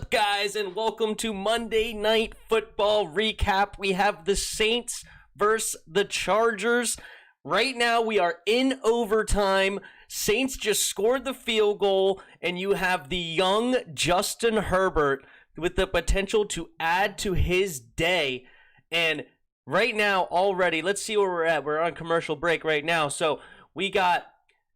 up, guys, and welcome to Monday Night Football Recap. We have the Saints versus the Chargers. Right now, we are in overtime. Saints just scored the field goal, and you have the young Justin Herbert with the potential to add to his day. And right now, already, let's see where we're at. We're on commercial break right now. So we got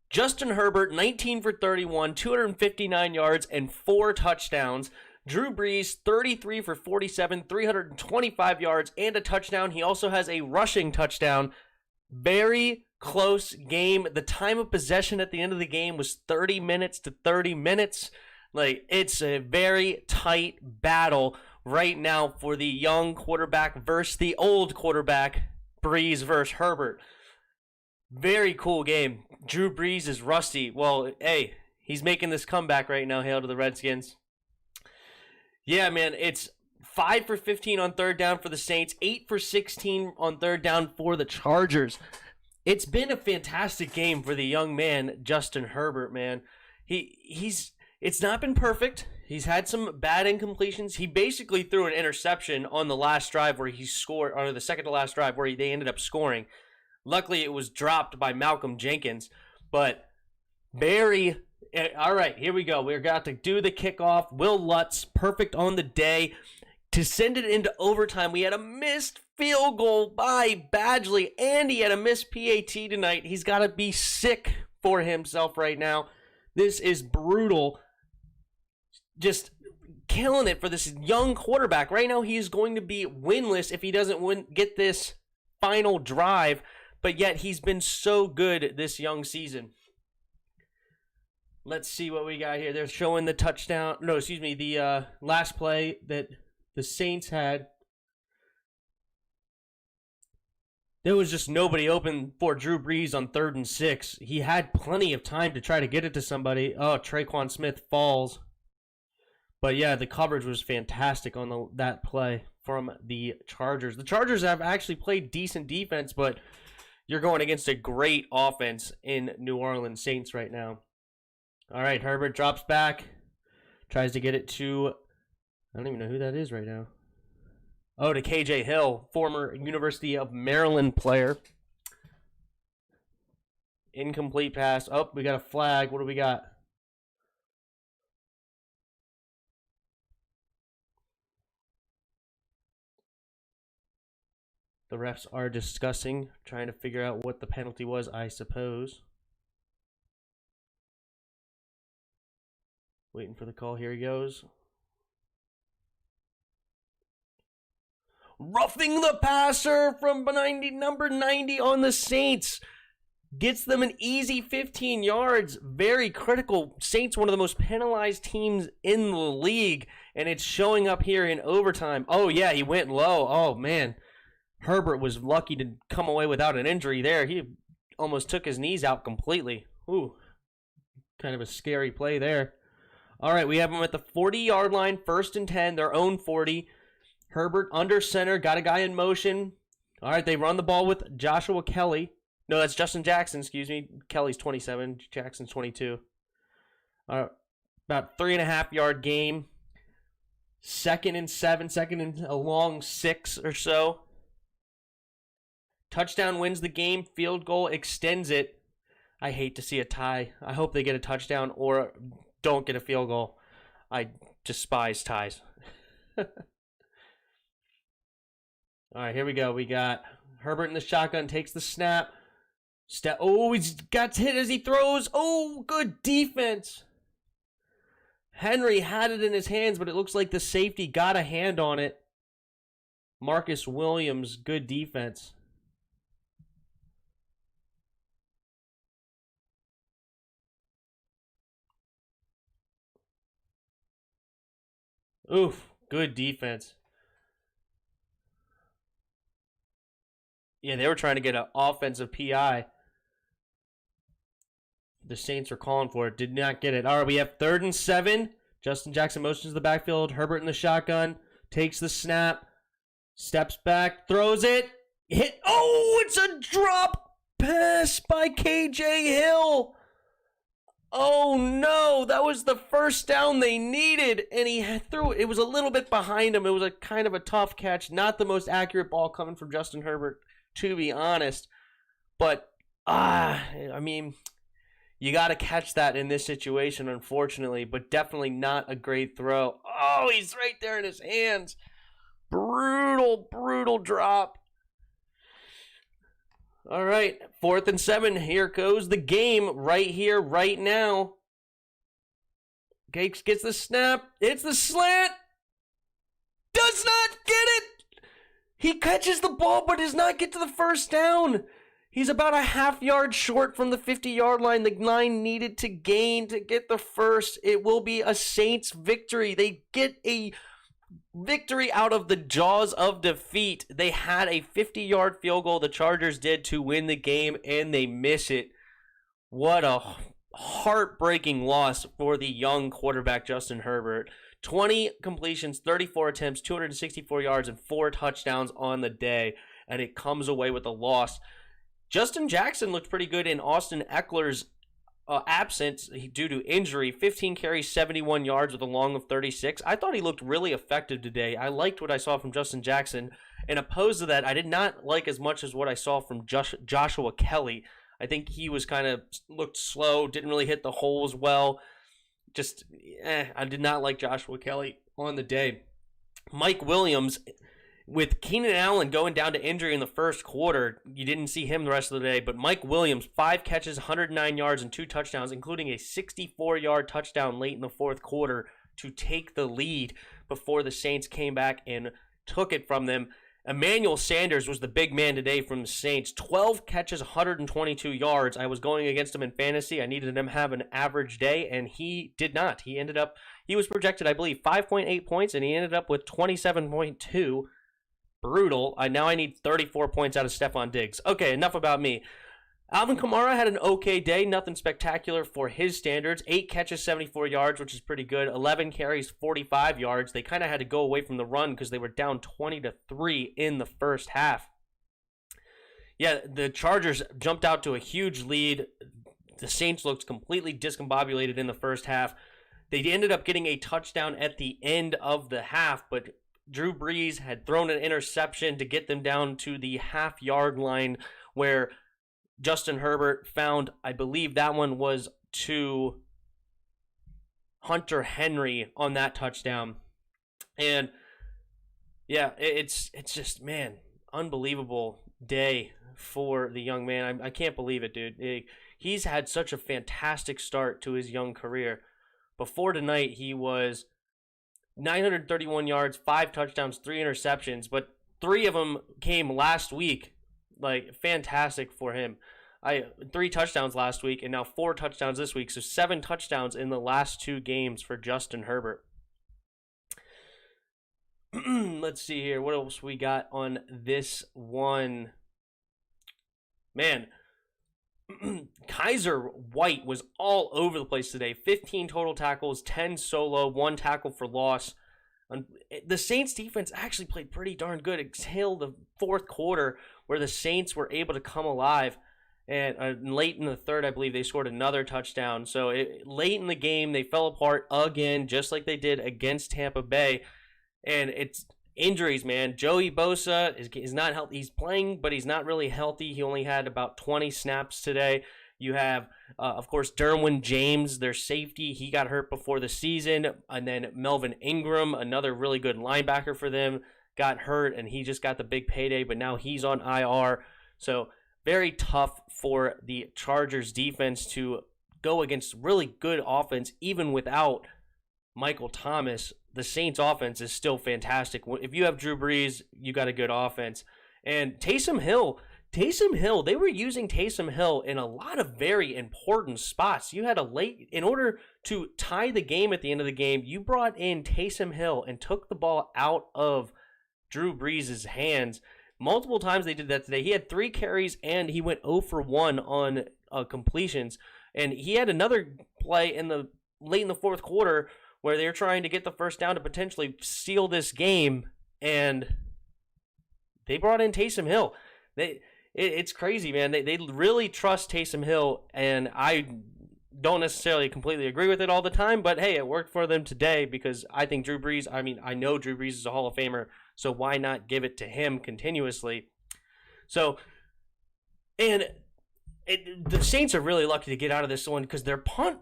Justin Herbert, 19 for 31, 259 yards, and 4 touchdowns. Drew Brees, 33 for 47, 325 yards, and a touchdown. He also has a rushing touchdown. Very close game. The time of possession at the end of the game was 30 minutes to 30 minutes. It's a very tight battle right now for the young quarterback versus the old quarterback, Brees versus Herbert. Very cool game. Drew Brees is rusty. Well, hey, he's making this comeback right now. Hail to the Redskins. Yeah, man, it's 5 for 15 on third down for the Saints, 8 for 16 on third down for the Chargers. It's been a fantastic game for the young man, Justin Herbert, man. It's not been perfect. He's had some bad incompletions. He basically threw an interception on the last drive where he scored, or the second to last drive where they ended up scoring. Luckily, it was dropped by Malcolm Jenkins, but all right, here we go. We're got to do the kickoff. Will Lutz, perfect on the day to send it into overtime. We had a missed field goal by Badgley, and he had a missed PAT tonight. He's got to be sick for himself right now. This is brutal. Just killing it for this young quarterback. Right now, he is going to be winless if he doesn't get this final drive. But yet, he's been so good this young season. Let's see what we got here. They're showing the touchdown. No, excuse me. The last play that the Saints had. There was just nobody open for Drew Brees on 3rd and 6. He had plenty of time to try to get it to somebody. Oh, Traquan Smith falls. But yeah, the coverage was fantastic on that play from the Chargers. The Chargers have actually played decent defense, but you're going against a great offense in New Orleans Saints right now. All right, Herbert drops back. Tries to get it to, I don't even know who that is right now. Oh, to KJ Hill, former University of Maryland player. Incomplete pass. Oh, we got a flag. What do we got? The refs are discussing, trying to figure out what the penalty was, I suppose. Waiting for the call. Here he goes. Roughing the passer from number 90 on the Saints. Gets them an easy 15 yards. Very critical. Saints, one of the most penalized teams in the league. And it's showing up here in overtime. Oh, yeah, he went low. Oh, man. Herbert was lucky to come away without an injury there. He almost took his knees out completely. Ooh, kind of a scary play there. All right, we have him at the 40-yard line, 1st and 10, their own 40. Herbert under center, got a guy in motion. All right, they run the ball with Joshua Kelly. No, that's Justin Jackson, excuse me. Kelly's 27, Jackson's 22. About 3.5-yard game. 2nd and 7, 2nd and a long 6 or so. Touchdown wins the game. Field goal extends it. I hate to see a tie. I hope they get a touchdown or don't get a field goal. I despise ties. All right, here we go. We got Herbert in the shotgun, takes the snap. Oh, he's got hit as he throws. Oh, good defense. Henry had it in his hands, but it looks like the safety got a hand on it. Marcus Williams, good defense. Oof, good defense. Yeah, they were trying to get an offensive PI. The Saints were calling for it. Did not get it. All right, we have 3rd and 7. Justin Jackson motions the backfield. Herbert in the shotgun. Takes the snap. Steps back. Throws it. Hit. Oh, it's a drop pass by KJ Hill. Oh no, that was the first down they needed, and he threw it. It was a little bit behind him. It was a kind of a tough catch, not the most accurate ball coming from Justin Herbert, to be honest. But I mean, you got to catch that in this situation, unfortunately, but definitely not a great throw. Oh, he's right there in his hands. Brutal, brutal drop. All right, 4th and 7. Here goes the game right here, right now. Gates gets the snap. It's the slant. Does not get it. He catches the ball, but does not get to the first down. He's about a half yard short from the 50-yard line. The line needed to gain to get the first. It will be a Saints victory. They get a victory out of the jaws of defeat. They had a 50-yard field goal, the Chargers did, to win the game, and they miss it. What a heartbreaking loss for the young quarterback, Justin Herbert. 20 completions, 34 attempts, 264 yards, and 4 touchdowns on the day, and it comes away with a loss. Justin Jackson looked pretty good in Austin Eckler's absence due to injury. 15 carries, 71 yards with a long of 36. I thought he looked really effective today. I liked what I saw from Justin Jackson. And opposed to that, I did not like as much as what I saw from Joshua Kelly. I think he was kind of looked slow, didn't really hit the holes well. I did not like Joshua Kelly on the day. Mike Williams, with Keenan Allen going down to injury in the first quarter, you didn't see him the rest of the day, but Mike Williams, 5 catches, 109 yards, and 2 touchdowns, including a 64-yard touchdown late in the fourth quarter to take the lead before the Saints came back and took it from them. Emmanuel Sanders was the big man today from the Saints. 12 catches, 122 yards. I was going against him in fantasy. I needed him to have an average day, and he did not. He was projected, I believe, 5.8 points, and he ended up with 27.2. Brutal. Now I need 34 points out of Stephon Diggs. Okay, enough about me. Alvin Kamara had an okay day. Nothing spectacular for his standards. 8 catches, 74 yards, which is pretty good. 11 carries, 45 yards. They kind of had to go away from the run because they were down 20-3 in the first half. Yeah, the Chargers jumped out to a huge lead. The Saints looked completely discombobulated in the first half. They ended up getting a touchdown at the end of the half, but Drew Brees had thrown an interception to get them down to the half-yard line where Justin Herbert found, I believe that one was to Hunter Henry on that touchdown. And yeah, it's just, man, unbelievable day for the young man. I can't believe it, dude. He's had such a fantastic start to his young career. Before tonight, he was 931 yards, 5 touchdowns, 3 interceptions, but 3 of them came last week. Like, fantastic for him. 3 touchdowns last week, and now 4 touchdowns this week, so 7 touchdowns in the last 2 games for Justin Herbert. Let's see here. What else we got on this one? Man, Kaiser White was all over the place today. 15 total tackles, 10 solo, 1 tackle for loss. The Saints defense actually played pretty darn good until the fourth quarter where the Saints were able to come alive. And late in the third, I believe, they scored another touchdown. So late in the game, they fell apart again, just like they did against Tampa Bay. And it's injuries, man. Joey Bosa is not healthy. He's playing, but he's not really healthy. He only had about 20 snaps today. You have, of course, Derwin James, their safety. He got hurt before the season. And then Melvin Ingram, another really good linebacker for them, got hurt, and he just got the big payday, but now he's on IR. So very tough for the Chargers defense to go against really good offense, even without Michael Thomas. The Saints offense is still fantastic. If you have Drew Brees, you got a good offense. And Taysom Hill, they were using Taysom Hill in a lot of very important spots. You had in order to tie the game at the end of the game, you brought in Taysom Hill and took the ball out of Drew Brees' hands. Multiple times they did that today. He had 3 carries and he went 0 for 1 on completions. And he had another play late in the fourth quarter where they're trying to get the first down to potentially seal this game, and they brought in Taysom Hill. It's crazy, man. They really trust Taysom Hill, and don't necessarily completely agree with it all the time, but hey, it worked for them today because I think Drew Brees, I know Drew Brees is a Hall of Famer, so why not give it to him continuously? So, the Saints are really lucky to get out of this one because their punt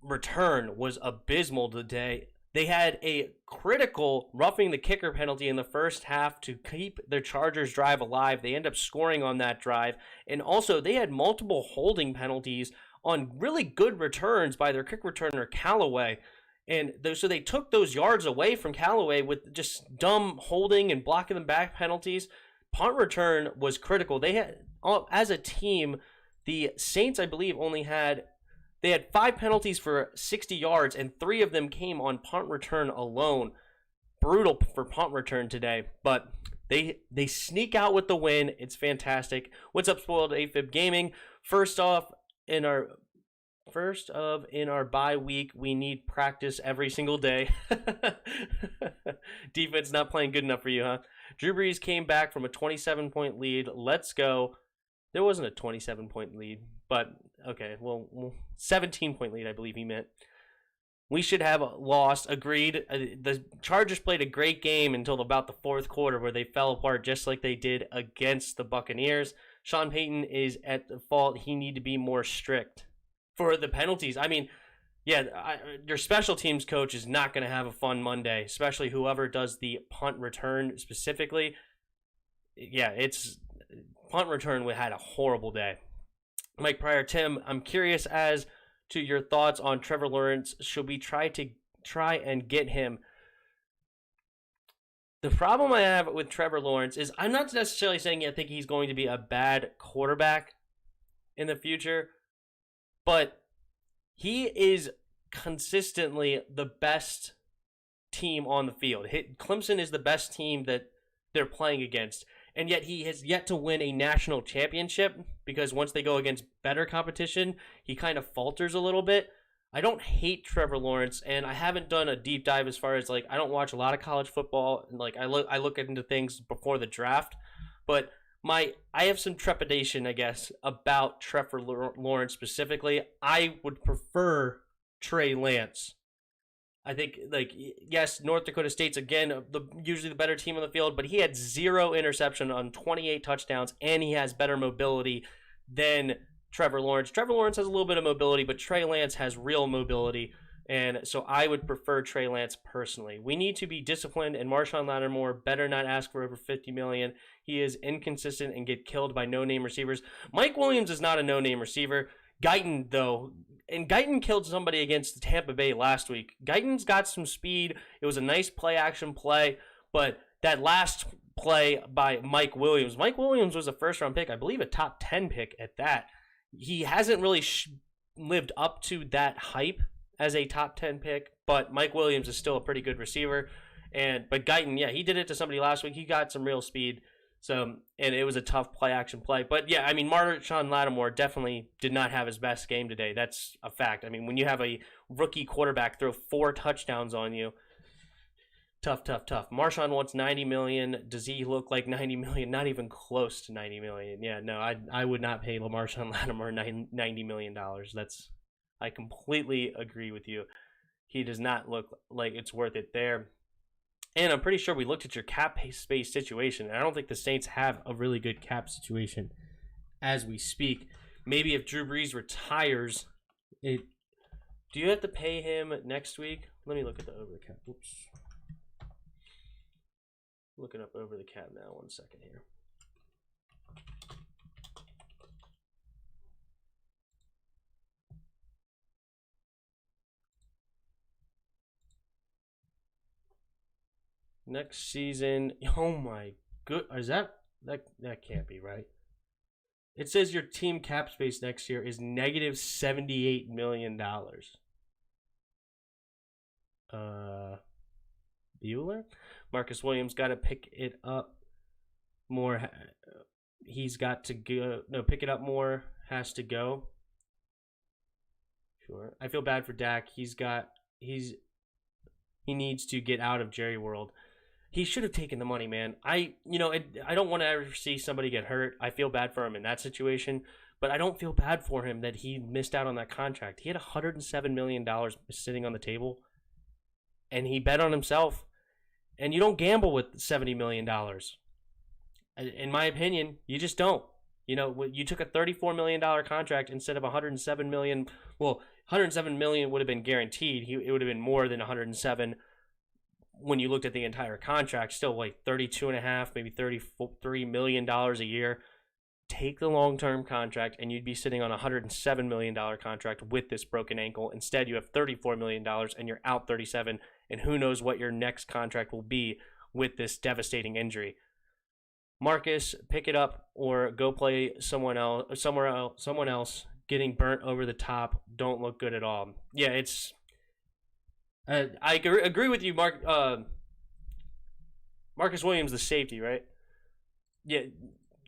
return was abysmal today. They had a critical roughing the kicker penalty in the first half to keep their Chargers drive alive. They end up scoring on that drive. And also, they had multiple holding penalties on really good returns by their kick returner, Callaway. And so they took those yards away from Callaway with just dumb holding and blocking them back penalties. Punt return was critical. They had, as a team, the Saints, I believe, they had 5 penalties for 60 yards, and 3 of them came on punt return alone. Brutal for punt return today, but they sneak out with the win. It's fantastic. What's up, Spoiled AFib Gaming? First of in our bye week, we need practice every single day. Defense not playing good enough for you, huh? Drew Brees came back from a 27-point lead. Let's go. There wasn't a 27-point lead, but okay, well, 17-point lead, I believe he meant. We should have lost. Agreed. The Chargers played a great game until about the fourth quarter where they fell apart just like they did against the Buccaneers. Sean Payton is at the fault. He need to be more strict for the penalties. I mean, yeah, your special teams coach is not going to have a fun Monday, especially whoever does the punt return specifically. Yeah, punt return had a horrible day. Mike Pryor, Tim, I'm curious as to your thoughts on Trevor Lawrence. Should we try and get him? The problem I have with Trevor Lawrence is I'm not necessarily saying I think he's going to be a bad quarterback in the future, but he is consistently the best team on the field. Clemson is the best team that they're playing against. And yet he has yet to win a national championship because once they go against better competition, he kind of falters a little bit. I don't hate Trevor Lawrence, and I haven't done a deep dive as far as, like, I don't watch a lot of college football. And, like, I look into things before the draft. But I have some trepidation, I guess, about Trevor Lawrence specifically. I would prefer Trey Lance. I think, like, yes, North Dakota State's, again, usually the better team on the field, but he had 0 interception on 28 touchdowns, and he has better mobility than Trevor Lawrence. Trevor Lawrence has a little bit of mobility, but Trey Lance has real mobility, and so I would prefer Trey Lance personally. We need to be disciplined, and Marshawn Lattimore better not ask for over $50 million. He is inconsistent and get killed by no-name receivers. Mike Williams is not a no-name receiver. Guyton, though, and Guyton killed somebody against Tampa Bay last week. Guyton's got some speed. It was a nice play-action play, but that last play by Mike Williams was a first-round pick, I believe a top 10 pick at that. He hasn't really lived up to that hype as a top 10 pick, but Mike Williams is still a pretty good receiver. But Guyton, yeah, he did it to somebody last week. He got some real speed. So, and it was a tough play-action play. But, yeah, I mean, Marshawn Lattimore definitely did not have his best game today. That's a fact. I mean, when you have a rookie quarterback throw 4 touchdowns on you, tough. Marshawn wants $90 million. Does he look like $90 million? Not even close to $90 million. Yeah, no, I would not pay Marshawn Lattimore $90 million. I completely agree with you. He does not look like it's worth it there. And I'm pretty sure we looked at your cap space situation, and I don't think the Saints have a really good cap situation as we speak. Maybe if Drew Brees retires, do you have to pay him next week? Let me look at the over the cap. Oops. Looking up over the cap now. 1 second here. Next season, oh my good, is that can't be right. It says your team cap space next year is negative $78 million. Bueller? Marcus Williams got to pick it up more. He's got to go. No, pick it up more. Has to go. Sure. I feel bad for Dak. He needs to get out of Jerry World. He should have taken the money, man. I don't want to ever see somebody get hurt. I feel bad for him in that situation. But I don't feel bad for him that he missed out on that contract. He had $107 million sitting on the table, and he bet on himself. And you don't gamble with $70 million. In my opinion, you just don't. You took a $34 million contract instead of $107 million. Well, $107 million would have been guaranteed. It would have been more than $107 when you looked at the entire contract. Still like $32.5, maybe $33 million a year. Take the long-term contract, and you'd be sitting on a $107 million contract with this broken ankle. Instead, you have $34 million, and you're out $37, and who knows what your next contract will be with this devastating injury. Marcus, pick it up or go play somewhere else. Getting burnt over the top, don't look good at all. Yeah, it's. I agree with you, Marcus Williams, the safety, right? Yeah.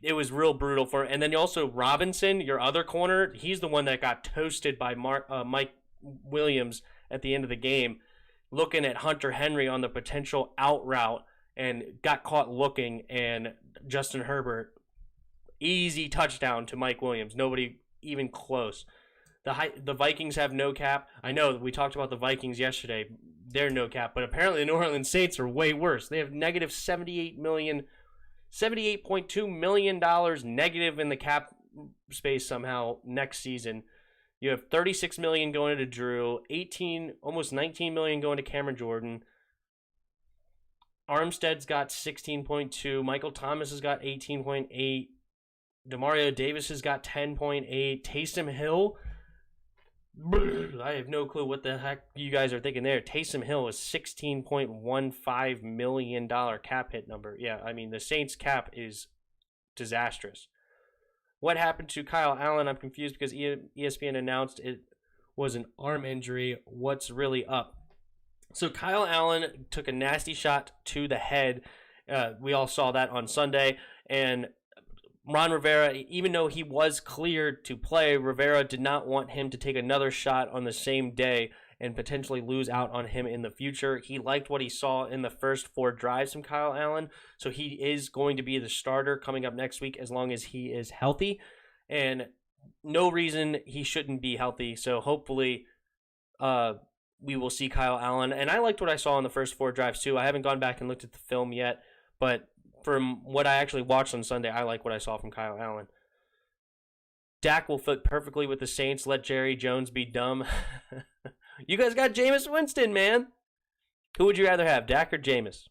It was real brutal for him. And then also Robinson, your other corner, he's the one that got toasted by Mike Williams at the end of the game, looking at Hunter Henry on the potential out route and got caught looking, and Justin Herbert, easy touchdown to Mike Williams. Nobody even close. The Vikings have no cap. I know we talked about the Vikings yesterday. They're no cap, but apparently the New Orleans Saints are way worse. They have negative $78.2 million negative in the cap space somehow next season. You have $36 million going to Drew, almost $19 million going to Cameron Jordan. Armstead's got 16.2. Michael Thomas has got 18.8. Demario Davis has got 10.8. Taysom Hill, I have no clue what the heck you guys are thinking there. Taysom Hill is $16.15 million cap hit number. Yeah, I mean, the Saints cap is disastrous. What happened to Kyle Allen? I'm confused because ESPN announced it was an arm injury. What's really up? So Kyle Allen took a nasty shot to the head. We all saw that on Sunday. And Ron Rivera, even though he was cleared to play, Rivera did not want him to take another shot on the same day and potentially lose out on him in the future. He liked what he saw in the first 4 drives from Kyle Allen, so he is going to be the starter coming up next week as long as he is healthy, and no reason he shouldn't be healthy. So hopefully we will see Kyle Allen, and I liked what I saw in the first 4 drives too. I haven't gone back and looked at the film yet, but from what I actually watched on Sunday, I like what I saw from Kyle Allen. Dak will fit perfectly with the Saints. Let Jerry Jones be dumb. You guys got Jameis Winston, man. Who would you rather have, Dak or Jameis?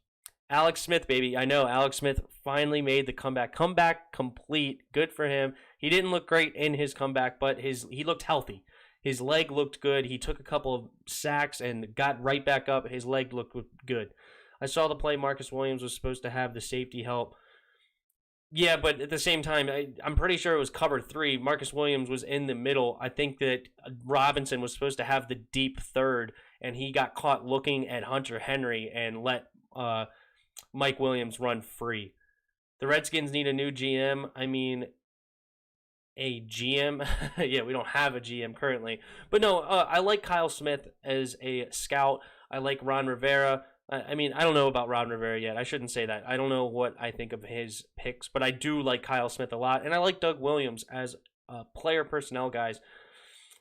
Alex Smith, baby. I know, Alex Smith finally made the comeback. Comeback complete. Good for him. He didn't look great in his comeback, but he looked healthy. His leg looked good. He took a couple of sacks and got right back up. His leg looked good. I saw the play. Marcus Williams was supposed to have the safety help. Yeah, but at the same time, I'm pretty sure it was cover 3. Marcus Williams was in the middle. I think that Robinson was supposed to have the deep third, and he got caught looking at Hunter Henry and let Mike Williams run free. The Redskins need a new GM. I mean, a GM? Yeah, we don't have a GM currently. But no, I like Kyle Smith as a scout. I like Ron Rivera. I mean, I don't know about Ron Rivera yet. I shouldn't say that. I don't know what I think of his picks, but I do like Kyle Smith a lot, and I like Doug Williams as player personnel guys.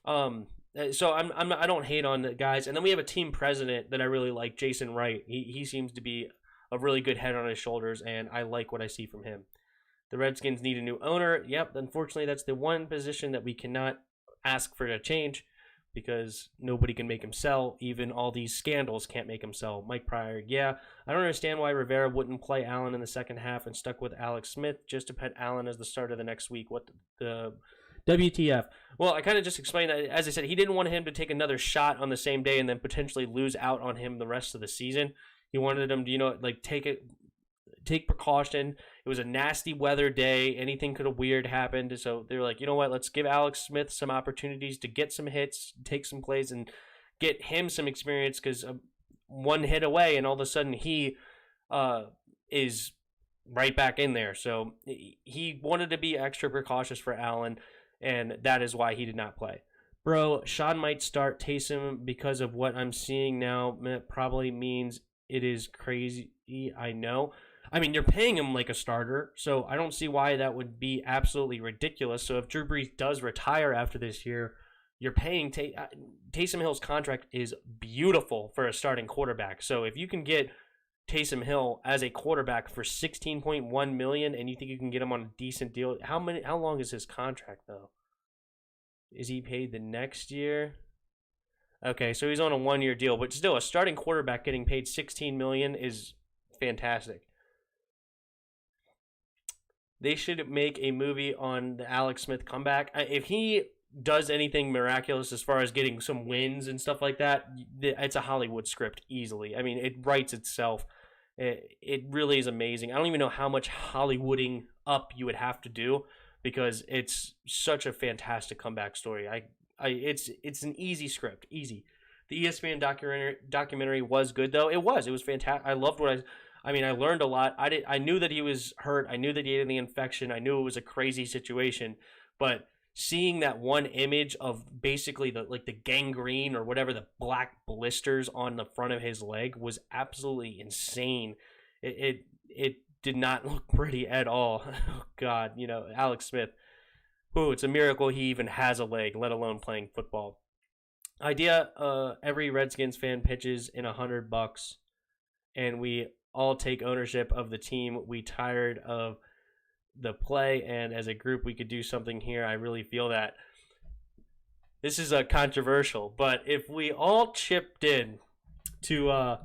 So I don't hate on the guys. And then we have a team president that I really like, Jason Wright. He seems to be a really good head on his shoulders, and I like what I see from him. The Redskins need a new owner. Yep, unfortunately, that's the one position that we cannot ask for a change, because nobody can make him sell. Even all these scandals can't make him sell. Mike Pryor, yeah. I don't understand why Rivera wouldn't play Allen in the second half and stuck with Alex Smith just to put Allen as the starter the next week. What the WTF? Well, I kind of just explained that. As I said, he didn't want him to take another shot on the same day and then potentially lose out on him the rest of the season. He wanted him to, take precaution. It was a nasty weather day. Anything could have weird happened. So they were like, you know what? Let's give Alex Smith some opportunities to get some hits, take some plays, and get him some experience, because one hit away, and all of a sudden he is right back in there. So he wanted to be extra precautious for Allen, and that is why he did not play. Bro, Sean might start Taysom because of what I'm seeing now. It probably means it is crazy. I know. I mean, you're paying him like a starter, so I don't see why that would be absolutely ridiculous. So if Drew Brees does retire after this year, you're paying Taysom Hill's contract is beautiful for a starting quarterback. So if you can get Taysom Hill as a quarterback for $16.1 million, and you think you can get him on a decent deal, how long is his contract though? Is he paid the next year? Okay, so he's on a 1-year deal, but still, a starting quarterback getting paid $16 million is fantastic. They should make a movie on the Alex Smith comeback. If he does anything miraculous as far as getting some wins and stuff like that, it's a Hollywood script easily. I mean, it writes itself. It really is amazing. I don't even know how much Hollywooding up you would have to do because it's such a fantastic comeback story. It's an easy script, easy. The ESPN documentary was good though. It was fantastic. I loved I learned a lot. I knew that he was hurt. I knew that he had the infection. I knew it was a crazy situation, but seeing that one image of basically the gangrene or whatever, the black blisters on the front of his leg was absolutely insane. It did not look pretty at all. Oh God, Alex Smith. Ooh, it's a miracle he even has a leg, let alone playing football. Idea: every Redskins fan pitches in $100, and we all take ownership of the team. We tired of the play, and as a group we could do something here. I really feel that. This is controversial, but if we all chipped in to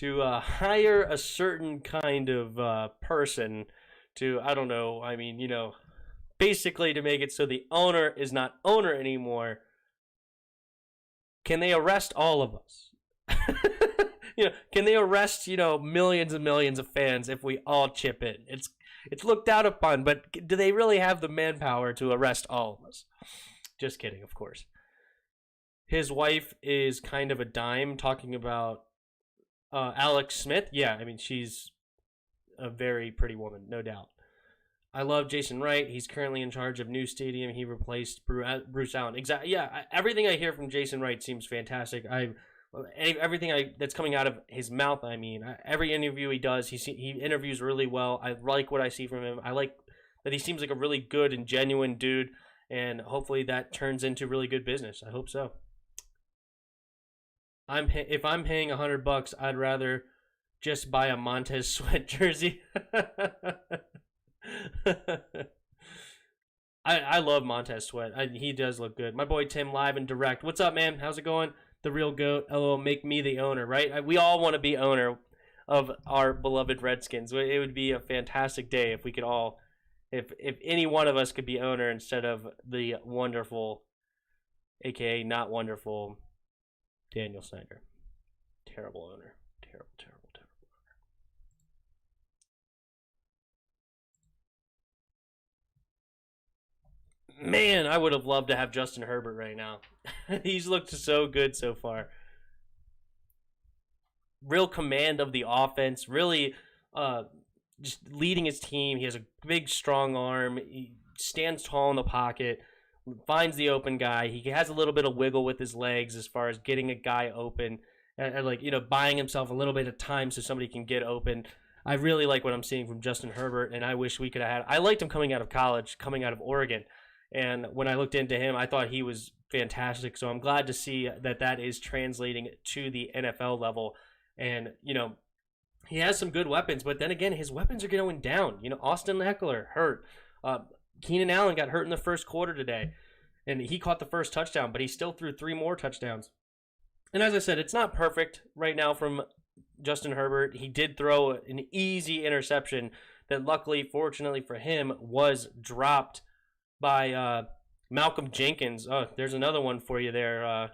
hire a certain kind of person to, I don't know, basically to make it so the owner is not owner anymore, can they arrest all of us? Can they arrest, millions and millions of fans if we all chip in? It's looked down upon, but do they really have the manpower to arrest all of us? Just kidding, of course. His wife is kind of a dime, talking about Alex Smith. Yeah, she's a very pretty woman, no doubt. I love Jason Wright. He's currently in charge of new stadium. He replaced Bruce Allen. Exactly. Yeah, everything I hear from Jason Wright seems fantastic. Everything that's coming out of his mouth, every interview he does, he interviews really well. I like what I see from him. I like that he seems like a really good and genuine dude, and hopefully that turns into really good business. I hope so. If I'm paying $100, I'd rather just buy a Montez Sweat jersey. I love Montez Sweat. He does look good. My boy Tim live and direct. What's up, man? How's it going? The real GOAT. Oh, make me the owner, right? We all want to be owner of our beloved Redskins. It would be a fantastic day if we could all, if any one of us could be owner instead of the wonderful, aka not wonderful, Daniel Snyder. Terrible owner. Terrible. Man, I would have loved to have Justin Herbert right now. He's looked so good so far. Real command of the offense. Really just leading his team. He has a big, strong arm. He stands tall in the pocket. Finds the open guy. He has a little bit of wiggle with his legs as far as getting a guy open. And buying himself a little bit of time so somebody can get open. I really like what I'm seeing from Justin Herbert, and I wish we could have had. I liked him coming out of college, coming out of Oregon. And when I looked into him, I thought he was fantastic. So I'm glad to see that is translating to the NFL level. And, he has some good weapons. But then again, his weapons are going down. Austin Eckler hurt. Keenan Allen got hurt in the first quarter today. And he caught the first touchdown, but he still threw 3 more touchdowns. And as I said, it's not perfect right now from Justin Herbert. He did throw an easy interception that luckily, fortunately for him, was dropped by Malcolm Jenkins. Oh, there's another one for you there.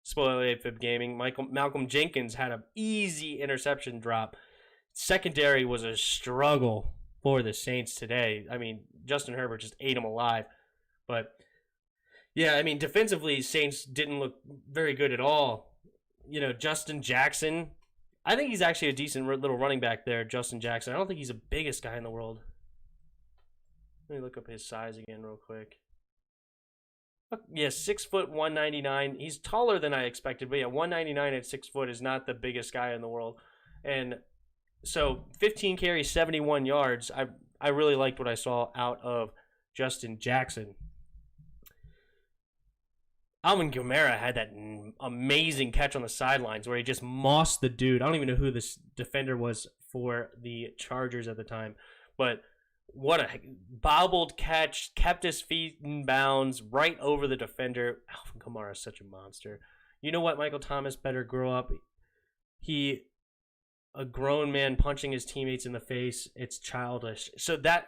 Spoiler AFib Gaming. Malcolm Jenkins had an easy interception drop. Secondary was a struggle for the Saints today. Justin Herbert just ate him alive. But, yeah, defensively, Saints didn't look very good at all. Justin Jackson. I think he's actually a decent little running back there, Justin Jackson. I don't think he's the biggest guy in the world. Let me look up his size again real quick. Yeah, 6 foot 199. He's taller than I expected, but yeah, 199 at 6 foot is not the biggest guy in the world. And So 15 carries, 71 yards. I really liked what I saw out of Justin Jackson. Alvin Kamara had that amazing catch on the sidelines where he just mossed the dude. I don't even know who this defender was for the Chargers at the time, but what a bobbled catch, kept his feet in bounds right over the defender. Alvin Kamara is such a monster. You know what? Michael Thomas better grow up. A grown man punching his teammates in the face, it's childish. So that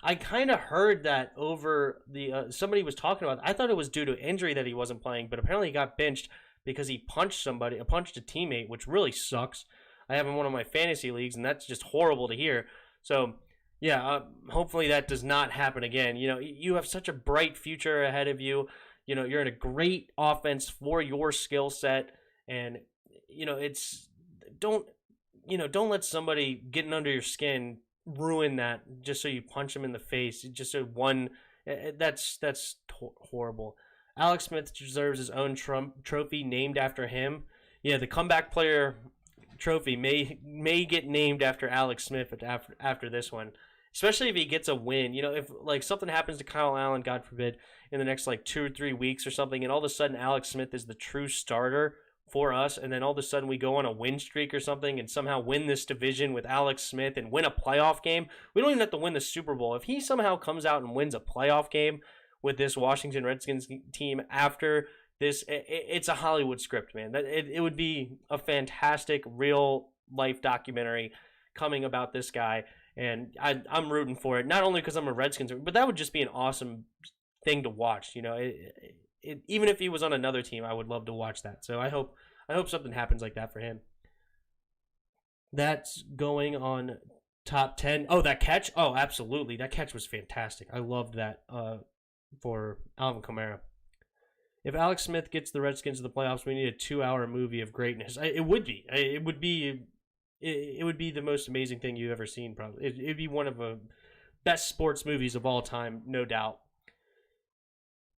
I kind of heard that over the somebody was talking about. I thought it was due to injury that he wasn't playing, but apparently he got benched because he punched a teammate, which really sucks. I have him in one of my fantasy leagues, and that's just horrible to hear. So yeah, hopefully that does not happen again. You know, you have such a bright future ahead of you. You know, you're in a great offense for your skill set, and you know don't let somebody getting under your skin ruin that just so you punch him in the face. Just so one, that's horrible. Alex Smith deserves his own trophy named after him. Yeah, the comeback player trophy may get named after Alex Smith after this one, especially if he gets a win. You know, if like something happens to Kyle Allen, God forbid, in the next like 2 or 3 weeks or something, and all of a sudden Alex Smith is the true starter for us, and then all of a sudden we go on a win streak or something and somehow win this division with Alex Smith and win a playoff game. We don't even have to win the Super Bowl. If he somehow comes out and wins a playoff game with this Washington Redskins team after this, it's a Hollywood script, man. It would be a fantastic real life documentary coming about this guy, and I'm rooting for it, not only because I'm a Redskins, but that would just be an awesome thing to watch. You know, even if he was on another team, I would love to watch that. So I hope something happens like that for him. That's going on top 10. Oh, that catch? Oh, absolutely. That catch was fantastic. I loved that for Alvin Kamara. If Alex Smith gets the Redskins to the playoffs, we need a 2-hour movie of greatness. It would be. It would be the most amazing thing you've ever seen, probably. It'd be one of the best sports movies of all time, no doubt.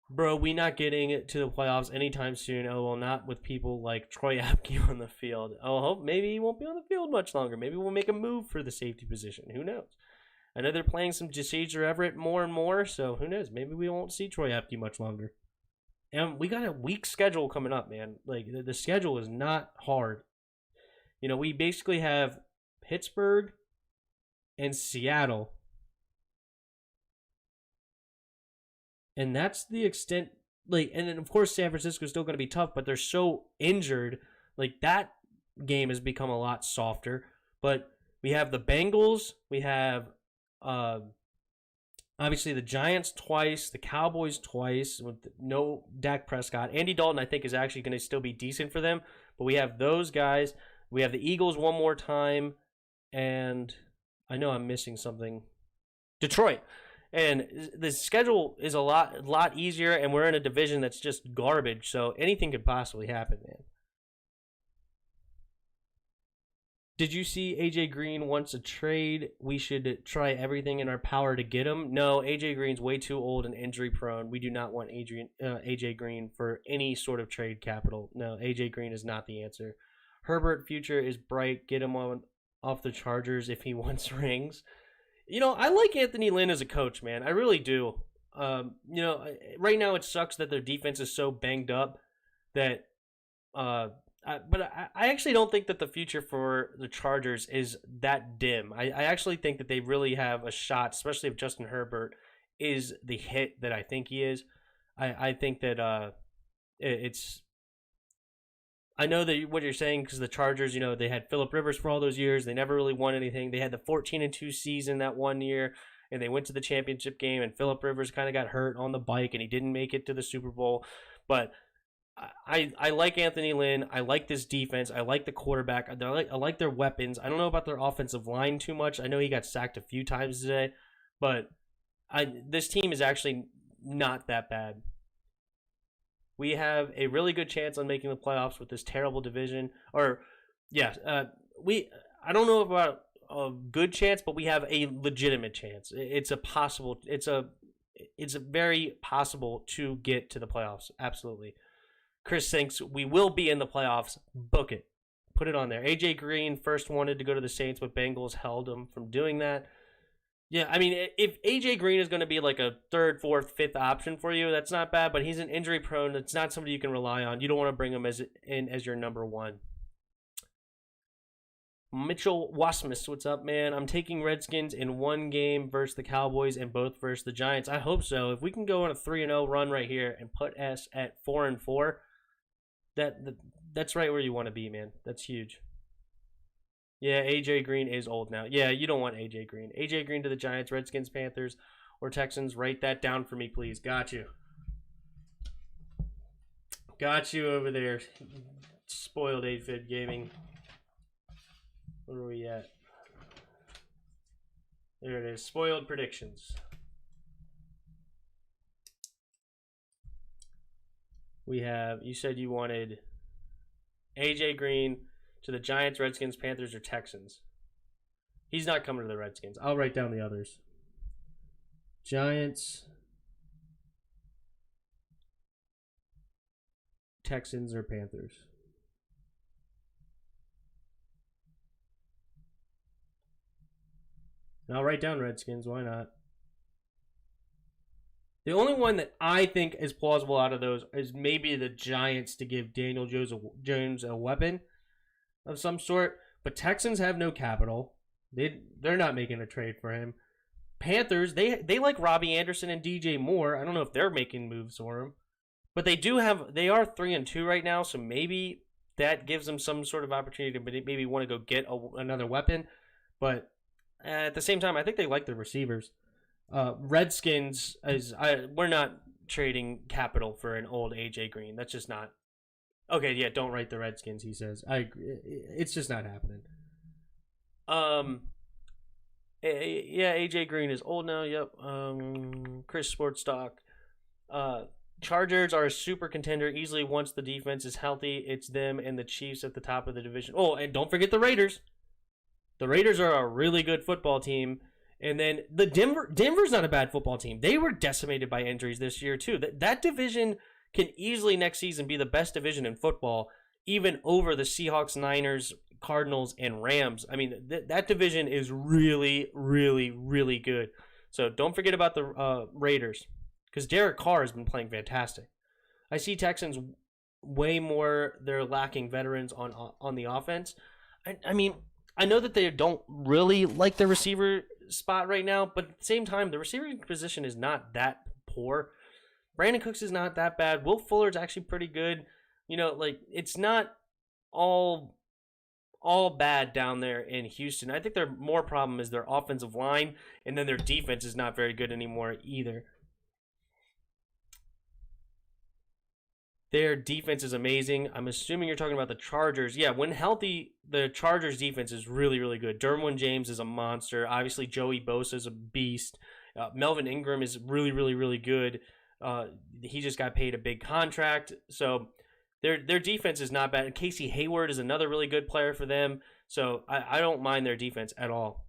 Bro, we not getting to the playoffs anytime soon. Oh, well, not with people like Troy Apke on the field. Oh, hope maybe he won't be on the field much longer. Maybe we'll make a move for the safety position. Who knows? I know they're playing some Jashager Everett more and more, so who knows? Maybe we won't see Troy Apke much longer. And we got a weak schedule coming up, man. Like, the schedule is not hard. You know, we basically have Pittsburgh and Seattle. And that's the extent, like, and then of course San Francisco is still going to be tough, but they're so injured. Like, that game has become a lot softer. But we have the Bengals, we have obviously the Giants twice, the Cowboys twice with no Dak Prescott. Andy Dalton, I think, is actually going to still be decent for them. But we have those guys. We have the Eagles one more time, and I know I'm missing something. Detroit. And the schedule is a lot easier, and we're in a division that's just garbage, so anything could possibly happen, man. Did you see AJ Green wants a trade? We should try everything in our power to get him. No, AJ Green's way too old and injury prone. We do not want AJ Green for any sort of trade capital. No, AJ Green is not the answer. Herbert future is bright. Get him off the Chargers if he wants rings. You know, I like Anthony Lynn as a coach, man. I really do. You know, right now it sucks that their defense is so banged up that but I actually don't think that the future for the Chargers is that dim. I actually think that they really have a shot, especially if Justin Herbert is the hit that I think he is. I think that it's... I know that what you're saying, because the Chargers, you know, they had Phillip Rivers for all those years. They never really won anything. They had the 14-2 season that one year, and they went to the championship game, and Phillip Rivers kind of got hurt on the bike, and he didn't make it to the Super Bowl. But I like Anthony Lynn. I like this defense. I like the quarterback. I like their weapons. I don't know about their offensive line too much. I know he got sacked a few times today, but this team is actually not that bad. We have a really good chance on making the playoffs with this terrible division. I don't know about a good chance, but we have a legitimate chance. It's very possible to get to the playoffs. Absolutely. Chris thinks we will be in the playoffs. Book it. put it on there. AJ Green first wanted to go to the Saints, but Bengals held him from doing that. Yeah, I mean, if AJ Green is going to be like a third, fourth, fifth option for you, that's not bad. But he's an injury prone. It's not somebody you can rely on. You don't want to bring him as your number one. Mitchell Wasmus, what's up, man? I'm taking Redskins in one game versus the Cowboys and both versus the Giants. I hope so. If we can go on a 3-0 run right here and put us at 4-4, that's right where you want to be, man. That's huge. Yeah, AJ Green is old now. Yeah, you don't want AJ Green. AJ Green to the Giants, Redskins, Panthers, or Texans. Write that down for me, please. Got you. Got you over there. Spoiled 8-Fit Gaming. Where are we at? There it is. Spoiled predictions. We have, you said you wanted AJ Green to the Giants, Redskins, Panthers, or Texans. He's not coming to the Redskins. I'll write down the others. Giants, Texans, or Panthers. And I'll write down Redskins. Why not? The only one that I think is plausible out of those is maybe the Giants to give Daniel Jones a weapon of some sort. But Texans have no capital. They're not making a trade for him. Panthers, they like Robbie Anderson and DJ Moore. I don't know if they're making moves for him. But they are 3-2 right now, so maybe that gives them some sort of opportunity to maybe want to go get another weapon. But at the same time, I think they like the receivers. Redskins we're not trading capital for an old AJ Green. That's just not. Okay, yeah, don't write the Redskins, he says. I agree. It's just not happening. Yeah, AJ Green is old now. Yep. Chris Sportstock. Chargers are a super contender easily once the defense is healthy. It's them and the Chiefs at the top of the division. Oh, and don't forget the Raiders. The Raiders are a really good football team. And then the Denver's not a bad football team. They were decimated by injuries this year too. That division can easily next season be the best division in football, even over the Seahawks, Niners, Cardinals, and Rams. I mean, that division is really, really, really good. So don't forget about the Raiders, because Derek Carr has been playing fantastic. I see Texans way more. They're lacking veterans on the offense. I mean, I know that they don't really like the receiver spot right now, but at the same time, the receiving position is not that poor. Brandon Cooks is not that bad. Will Fuller's actually pretty good. You know, like, it's not all bad down there in Houston. I think their more problem is their offensive line, and then their defense is not very good anymore either. Their defense is amazing. I'm assuming you're talking about the Chargers. Yeah, when healthy, the Chargers defense is really, really good. Derwin James is a monster. Obviously, Joey Bosa is a beast. Melvin Ingram is really, really, really good. He just got paid a big contract. So their defense is not bad. And Casey Hayward is another really good player for them. So I don't mind their defense at all.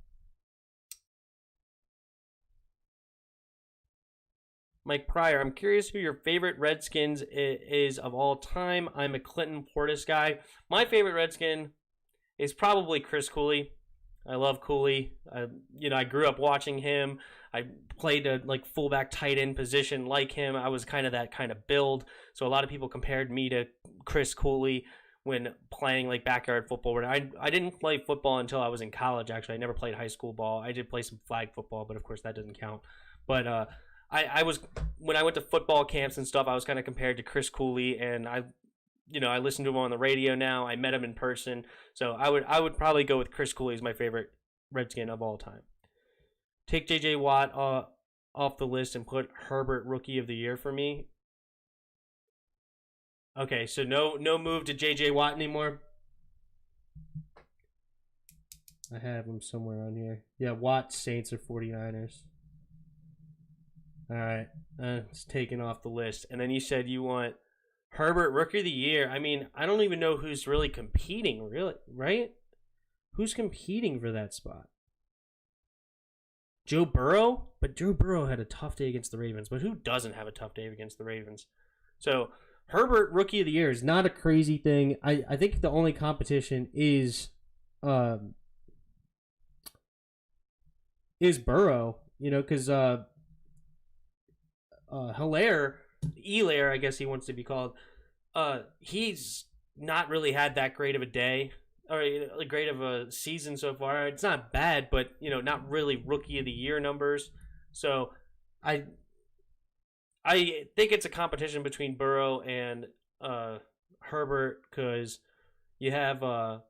Mike Pryor, I'm curious who your favorite Redskins is of all time. I'm a Clinton Portis guy. My favorite Redskin is probably Chris Cooley. I love Cooley. I grew up watching him. I played a fullback tight end position like him. I was kind of that kind of build. So a lot of people compared me to Chris Cooley when playing backyard football. I didn't play football until I was in college, actually. I never played high school ball. I did play some flag football, but of course that doesn't count. But I was, when I went to football camps and stuff, I was kind of compared to Chris Cooley, and I listen to him on the radio now. I met him in person, so I would probably go with Chris Cooley as my favorite Redskin of all time. Take J.J. Watt off the list and put Herbert Rookie of the Year for me. Okay, so no move to J.J. Watt anymore. I have him somewhere on here. Yeah, Watt, Saints, or 49ers. All right, it's taken off the list. And then you said you want Herbert Rookie of the Year. I mean, I don't even know who's really competing, really, right? Who's competing for that spot? Joe Burrow? But Joe Burrow had a tough day against the Ravens. But who doesn't have a tough day against the Ravens? So Herbert Rookie of the Year is not a crazy thing. I think the only competition is Burrow. Because Hilaire, I guess he wants to be called. He's not really had that great of a day or great of a season so far. It's not bad, but not really Rookie of the Year numbers. So I think it's a competition between Burrow and Herbert, because you have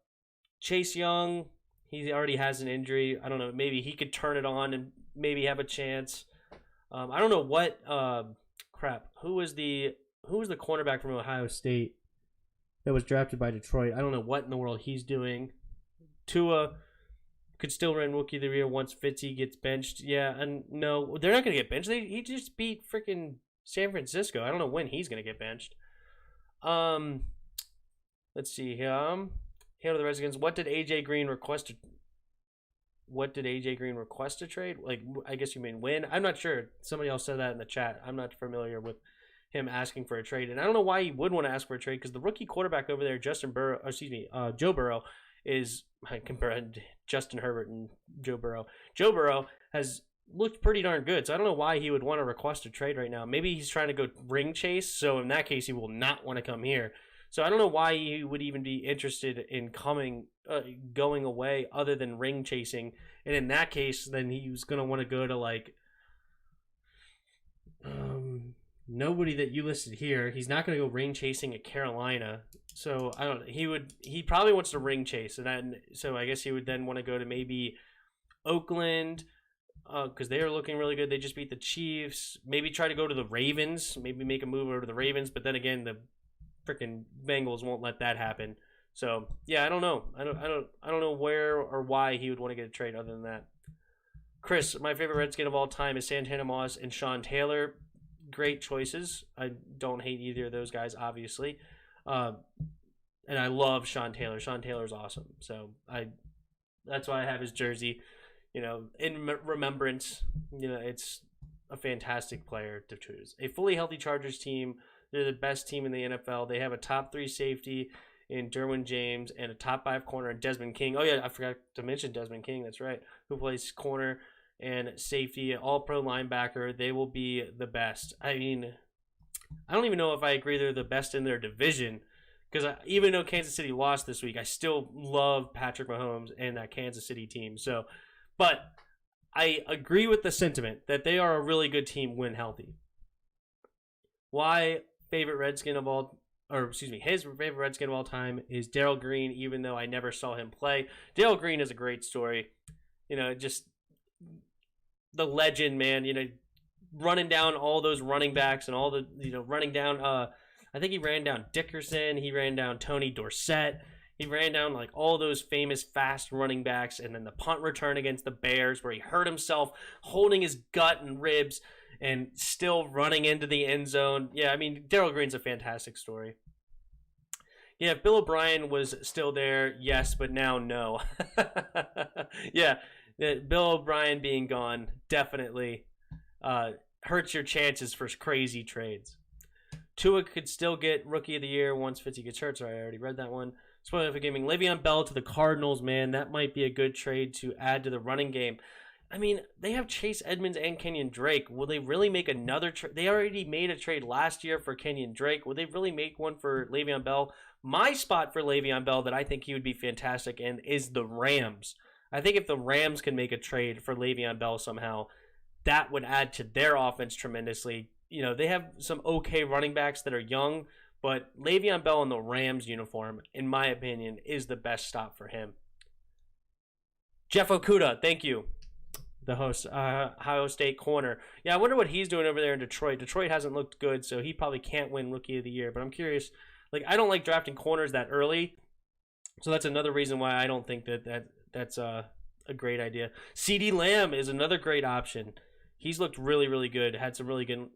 Chase Young. He already has an injury. I don't know. Maybe he could turn it on and maybe have a chance. I don't know what Who was the cornerback from Ohio State that was drafted by Detroit? I don't know what in the world he's doing. Tua could still win Rookie of the Year once Fitzy gets benched. Yeah, and no, they're not going to get benched. He just beat freaking San Francisco. I don't know when he's going to get benched. Let's see here. Hail to the Redskins. What did AJ Green request to trade? Like, I guess you mean win? I'm not sure. Somebody else said that in the chat. I'm not familiar with him asking for a trade, and I don't know why he would want to ask for a trade, because the rookie quarterback over there, Joe Burrow, is comparing Justin Herbert and Joe Burrow. Joe Burrow has looked pretty darn good, so I don't know why he would want to request a trade right now. Maybe he's trying to go ring chase, so in that case, he will not want to come here. So I don't know why he would even be interested in going away other than ring chasing. And in that case, then he was going to want to go to nobody that you listed here. He's not going to go ring chasing at Carolina. So I don't know. He probably wants to ring chase. So I guess he would then want to go to maybe Oakland, because they are looking really good. They just beat the Chiefs. Maybe try to go to the Ravens. Maybe make a move over to the Ravens. But then again, the freaking Bengals won't let that happen. So yeah, I don't know. I don't know where or why he would want to get a trade other than that. Chris, my favorite Redskin of all time is Santana Moss and Sean Taylor. Great choices. I don't hate either of those guys, obviously. And I love Sean Taylor. Sean Taylor's awesome. So that's why I have his jersey. In remembrance. It's a fantastic player to choose. A fully healthy Chargers team. They're the best team in the NFL. They have a top 3 safety in Derwin James and a top 5 corner in Desmond King. Oh, yeah, I forgot to mention Desmond King. That's right. Who plays corner and safety, all-pro linebacker. They will be the best. I mean, I don't even know if I agree they're the best in their division, because even though Kansas City lost this week, I still love Patrick Mahomes and that Kansas City team. So, but I agree with the sentiment that they are a really good team when healthy. Why favorite Redskin of all, his favorite Redskin of all time is Darrell Green, even though I never saw him play. Darrell Green is a great story. Just the legend, man. Running down all those running backs and all the, running down, I think he ran down Dickerson. He ran down Tony Dorsett. He ran down all those famous fast running backs, and then the punt return against the Bears where he hurt himself holding his gut and ribs and still running into the end zone. Yeah, I mean, Darrell Green's a fantastic story. Yeah, if Bill O'Brien was still there, yes, but now no. Yeah, Bill O'Brien being gone definitely hurts your chances for crazy trades. Tua could still get Rookie of the Year once Fitzy gets hurt. Sorry, I already read that one. Spoiler for gaming. Le'Veon Bell to the Cardinals, man. That might be a good trade to add to the running game. I mean, they have Chase Edmonds and Kenyon Drake. Will they really make another trade? They already made a trade last year for Kenyon Drake. Will they really make one for Le'Veon Bell? My spot for Le'Veon Bell that I think he would be fantastic in is the Rams. I think if the Rams can make a trade for Le'Veon Bell somehow, that would add to their offense tremendously. They have some okay running backs that are young, but Le'Veon Bell in the Rams uniform, in my opinion, is the best stop for him. Jeff Okuda, thank you. The host, Ohio State corner. Yeah, I wonder what he's doing over there in Detroit. Detroit hasn't looked good, so he probably can't win Rookie of the Year. But I'm curious. I don't like drafting corners that early, so that's another reason why I don't think that's a great idea. CeeDee Lamb is another great option. He's looked really, really good. Had some really good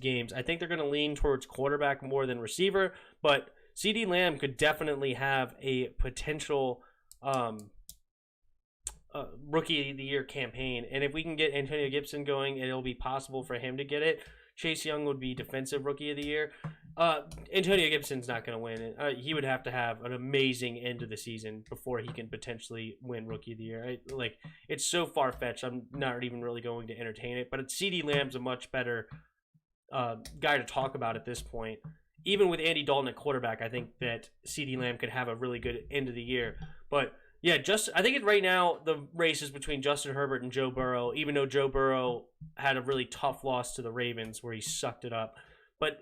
games. I think they're going to lean towards quarterback more than receiver, but CeeDee Lamb could definitely have a potential Rookie of the Year campaign. And if we can get Antonio Gibson going, it'll be possible for him to get it. Chase Young would be Defensive Rookie of the Year. Antonio Gibson's not going to win. He would have to have an amazing end of the season before he can potentially win Rookie of the Year. It's so far-fetched, I'm not even really going to entertain it. But CeeDee Lamb's a much better guy to talk about at this point. Even with Andy Dalton at quarterback, I think that CeeDee Lamb could have a really good end of the year. But yeah, I think right now the race is between Justin Herbert and Joe Burrow, even though Joe Burrow had a really tough loss to the Ravens where he sucked it up. But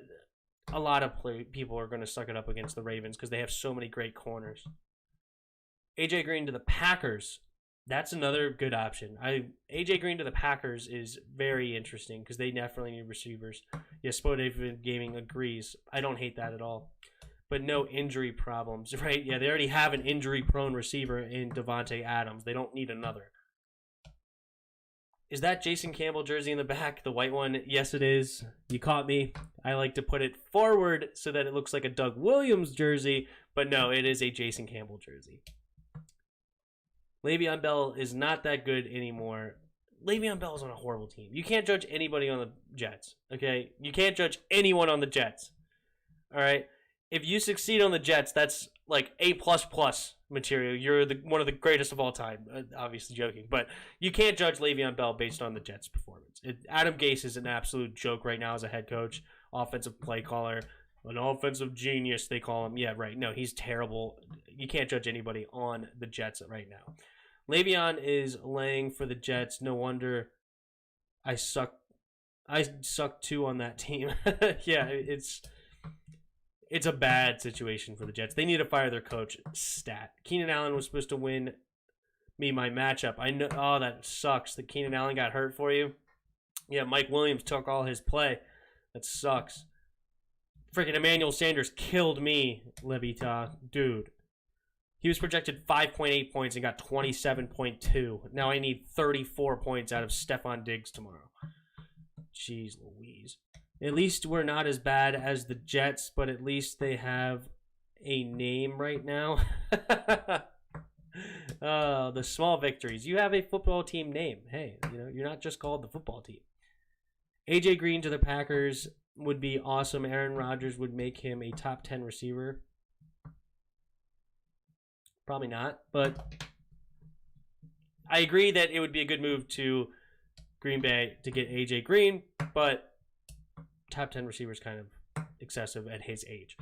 a lot of people are going to suck it up against the Ravens because they have so many great corners. AJ Green to the Packers. That's another good option. AJ Green to the Packers is very interesting because they definitely need receivers. Yes, David Gaming agrees. I don't hate that at all. But no injury problems, right? Yeah, they already have an injury-prone receiver in Devontae Adams. They don't need another. Is that Jason Campbell jersey in the back, the white one? Yes, it is. You caught me. I like to put it forward so that it looks like a Doug Williams jersey, but no, it is a Jason Campbell jersey. Le'Veon Bell is not that good anymore. Le'Veon Bell is on a horrible team. You can't judge anybody on the Jets, okay? You can't judge anyone on the Jets, all right? If you succeed on the Jets, that's like A++ material. You're one of the greatest of all time. Obviously joking, but you can't judge Le'Veon Bell based on the Jets' performance. Adam Gase is an absolute joke right now as a head coach, offensive play caller, an offensive genius they call him. Yeah, right. No, he's terrible. You can't judge anybody on the Jets right now. Le'Veon is laying for the Jets. No wonder I suck too on that team. Yeah, it's a bad situation for the Jets. They need to fire their coach. Stat. Keenan Allen was supposed to win me my matchup. I know. Oh, that sucks that Keenan Allen got hurt for you. Yeah, Mike Williams took all his play. That sucks. Freaking Emmanuel Sanders killed me, Levita. Dude. He was projected 5.8 points and got 27.2. Now I need 34 points out of Stephon Diggs tomorrow. Jeez Louise. At least we're not as bad as the Jets, but at least they have a name right now. The small victories. You have a football team name. Hey, you're not just called the football team. AJ Green to the Packers would be awesome. Aaron Rodgers would make him a top 10 receiver. Probably not, but I agree that it would be a good move to Green Bay to get AJ Green, but top 10 receiver is kind of excessive at his age.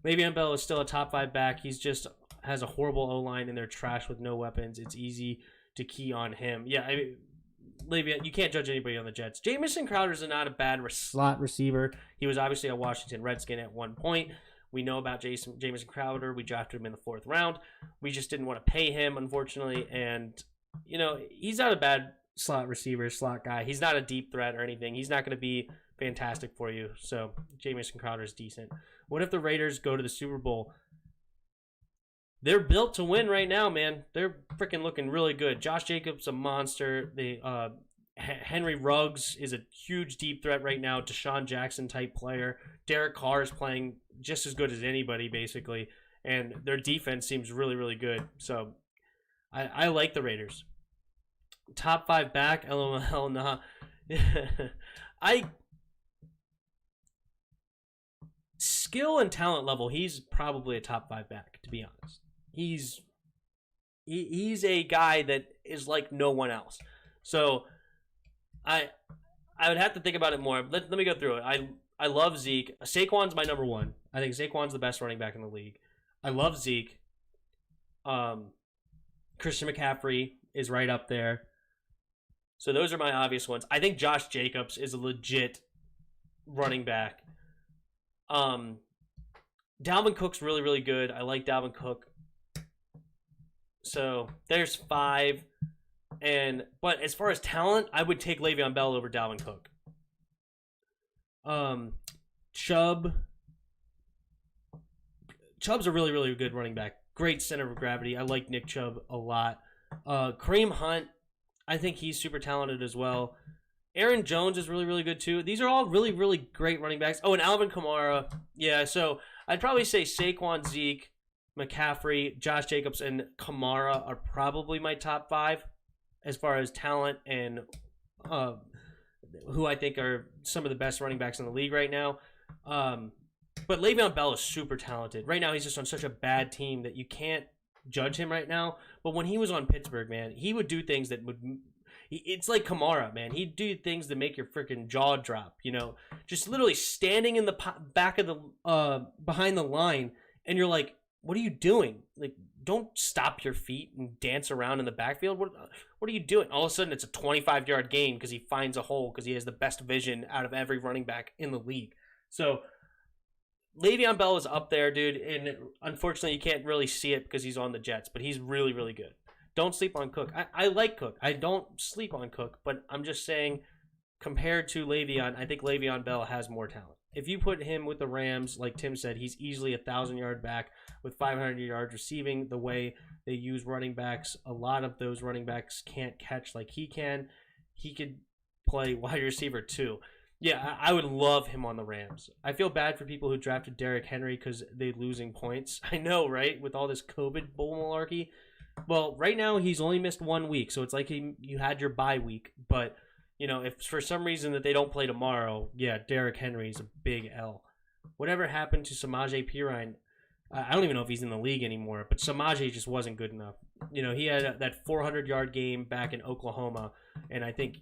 Le'Veon Bell is still a top 5 back. He's just has a horrible O-line and they're trash with no weapons. It's easy to key on him. Yeah, Le'Veon, you can't judge anybody on the Jets. Jamison Crowder is not a bad slot receiver. He was obviously a Washington Redskin at one point. We know about Jamison Crowder. We drafted him in the 4th round. We just didn't want to pay him, unfortunately. And, he's not a bad slot receiver, slot guy. He's not a deep threat or anything. He's not going to be fantastic for you. So Jamison Crowder is decent. What if the Raiders go to the Super Bowl? They're built to win right now, man. They're freaking looking really good. Josh Jacobs, a monster. Henry Ruggs is a huge deep threat right now. Deshaun Jackson type player. Derek Carr is playing just as good as anybody, basically. And their defense seems really, really good. So I like the Raiders. Top 5 back, LOL, nah. Skill and talent level, he's probably a top 5 back, to be honest. He's a guy that is like no one else. So I would have to think about it more. Let me go through it. I love Zeke. Saquon's my number 1. I think Saquon's the best running back in the league. I love Zeke. Christian McCaffrey is right up there. So those are my obvious ones. I think Josh Jacobs is a legit running back. Dalvin Cook's really, really good. I like Dalvin Cook. So there's 5. But as far as talent, I would take Le'Veon Bell over Dalvin Cook. Chubb's a really, really good running back. Great center of gravity. I like Nick Chubb a lot. Kareem Hunt, I think he's super talented as well. Aaron Jones is really, really good too. These are all really, really great running backs. Oh, and Alvin Kamara. Yeah, so I'd probably say Saquon, Zeke, McCaffrey, Josh Jacobs, and Kamara are probably my top 5 as far as talent and who I think are some of the best running backs in the league right now. But Le'Veon Bell is super talented. Right now, he's just on such a bad team that you can't judge him right now. But when he was on Pittsburgh, man, he would do things that would... It's like Kamara, man. He'd do things that make your freaking jaw drop, you know? Just literally standing in the back of the... behind the line, and you're like, what are you doing? Like, don't stop your feet and dance around in the backfield. What are you doing? All of a sudden, it's a 25-yard gain because he finds a hole because he has the best vision out of every running back in the league. So... Le'Veon Bell is up there, dude, and unfortunately you can't really see it because he's on the Jets, but he's really, really good. Don't sleep on Cook. I like Cook. I don't sleep on Cook, but I'm just saying compared to Le'Veon, I think Le'Veon Bell has more talent. If you put him with the Rams, like Tim said, he's easily a 1,000-yard back with 500 yards receiving. The way they use running backs, a lot of those running backs can't catch like he can. He could play wide receiver too. Yeah, I would love him on the Rams. I feel bad for people who drafted Derrick Henry because they're losing points. I know, right? With all this COVID bull malarkey. Well, right now he's only missed 1 week, so it's like you had your bye week. But, you know, if for some reason that they don't play tomorrow, yeah, Derrick Henry's a big L. Whatever happened to Samaje Perine? I don't even know if he's in the league anymore, but Samaje just wasn't good enough. You know, he had that 400-yard game back in Oklahoma, and I think...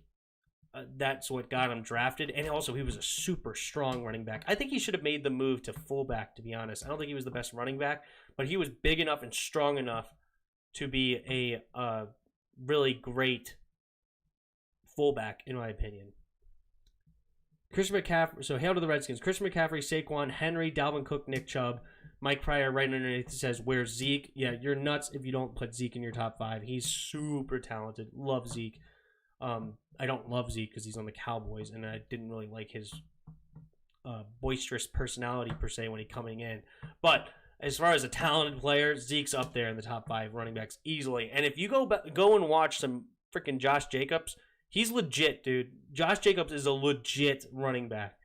that's what got him drafted, and also he was a super strong running back. I think he should have made the move to fullback, to be honest. I don't think he was the best running back, but he was big enough and strong enough to be a really great fullback, in my opinion. Christian McCaffrey, so hail to the Redskins. Christian McCaffrey, Saquon, Henry, Dalvin Cook, Nick Chubb. Mike Pryor right underneath says, where's Zeke? Yeah, you're nuts if you don't put Zeke in your top 5. He's super talented. Love Zeke. I don't love Zeke because he's on the Cowboys, and I didn't really like his boisterous personality per se when he coming in. But as far as a talented player, Zeke's up there in the top 5 running backs easily. And if you go and watch some freaking Josh Jacobs, he's legit, dude. Josh Jacobs is a legit running back.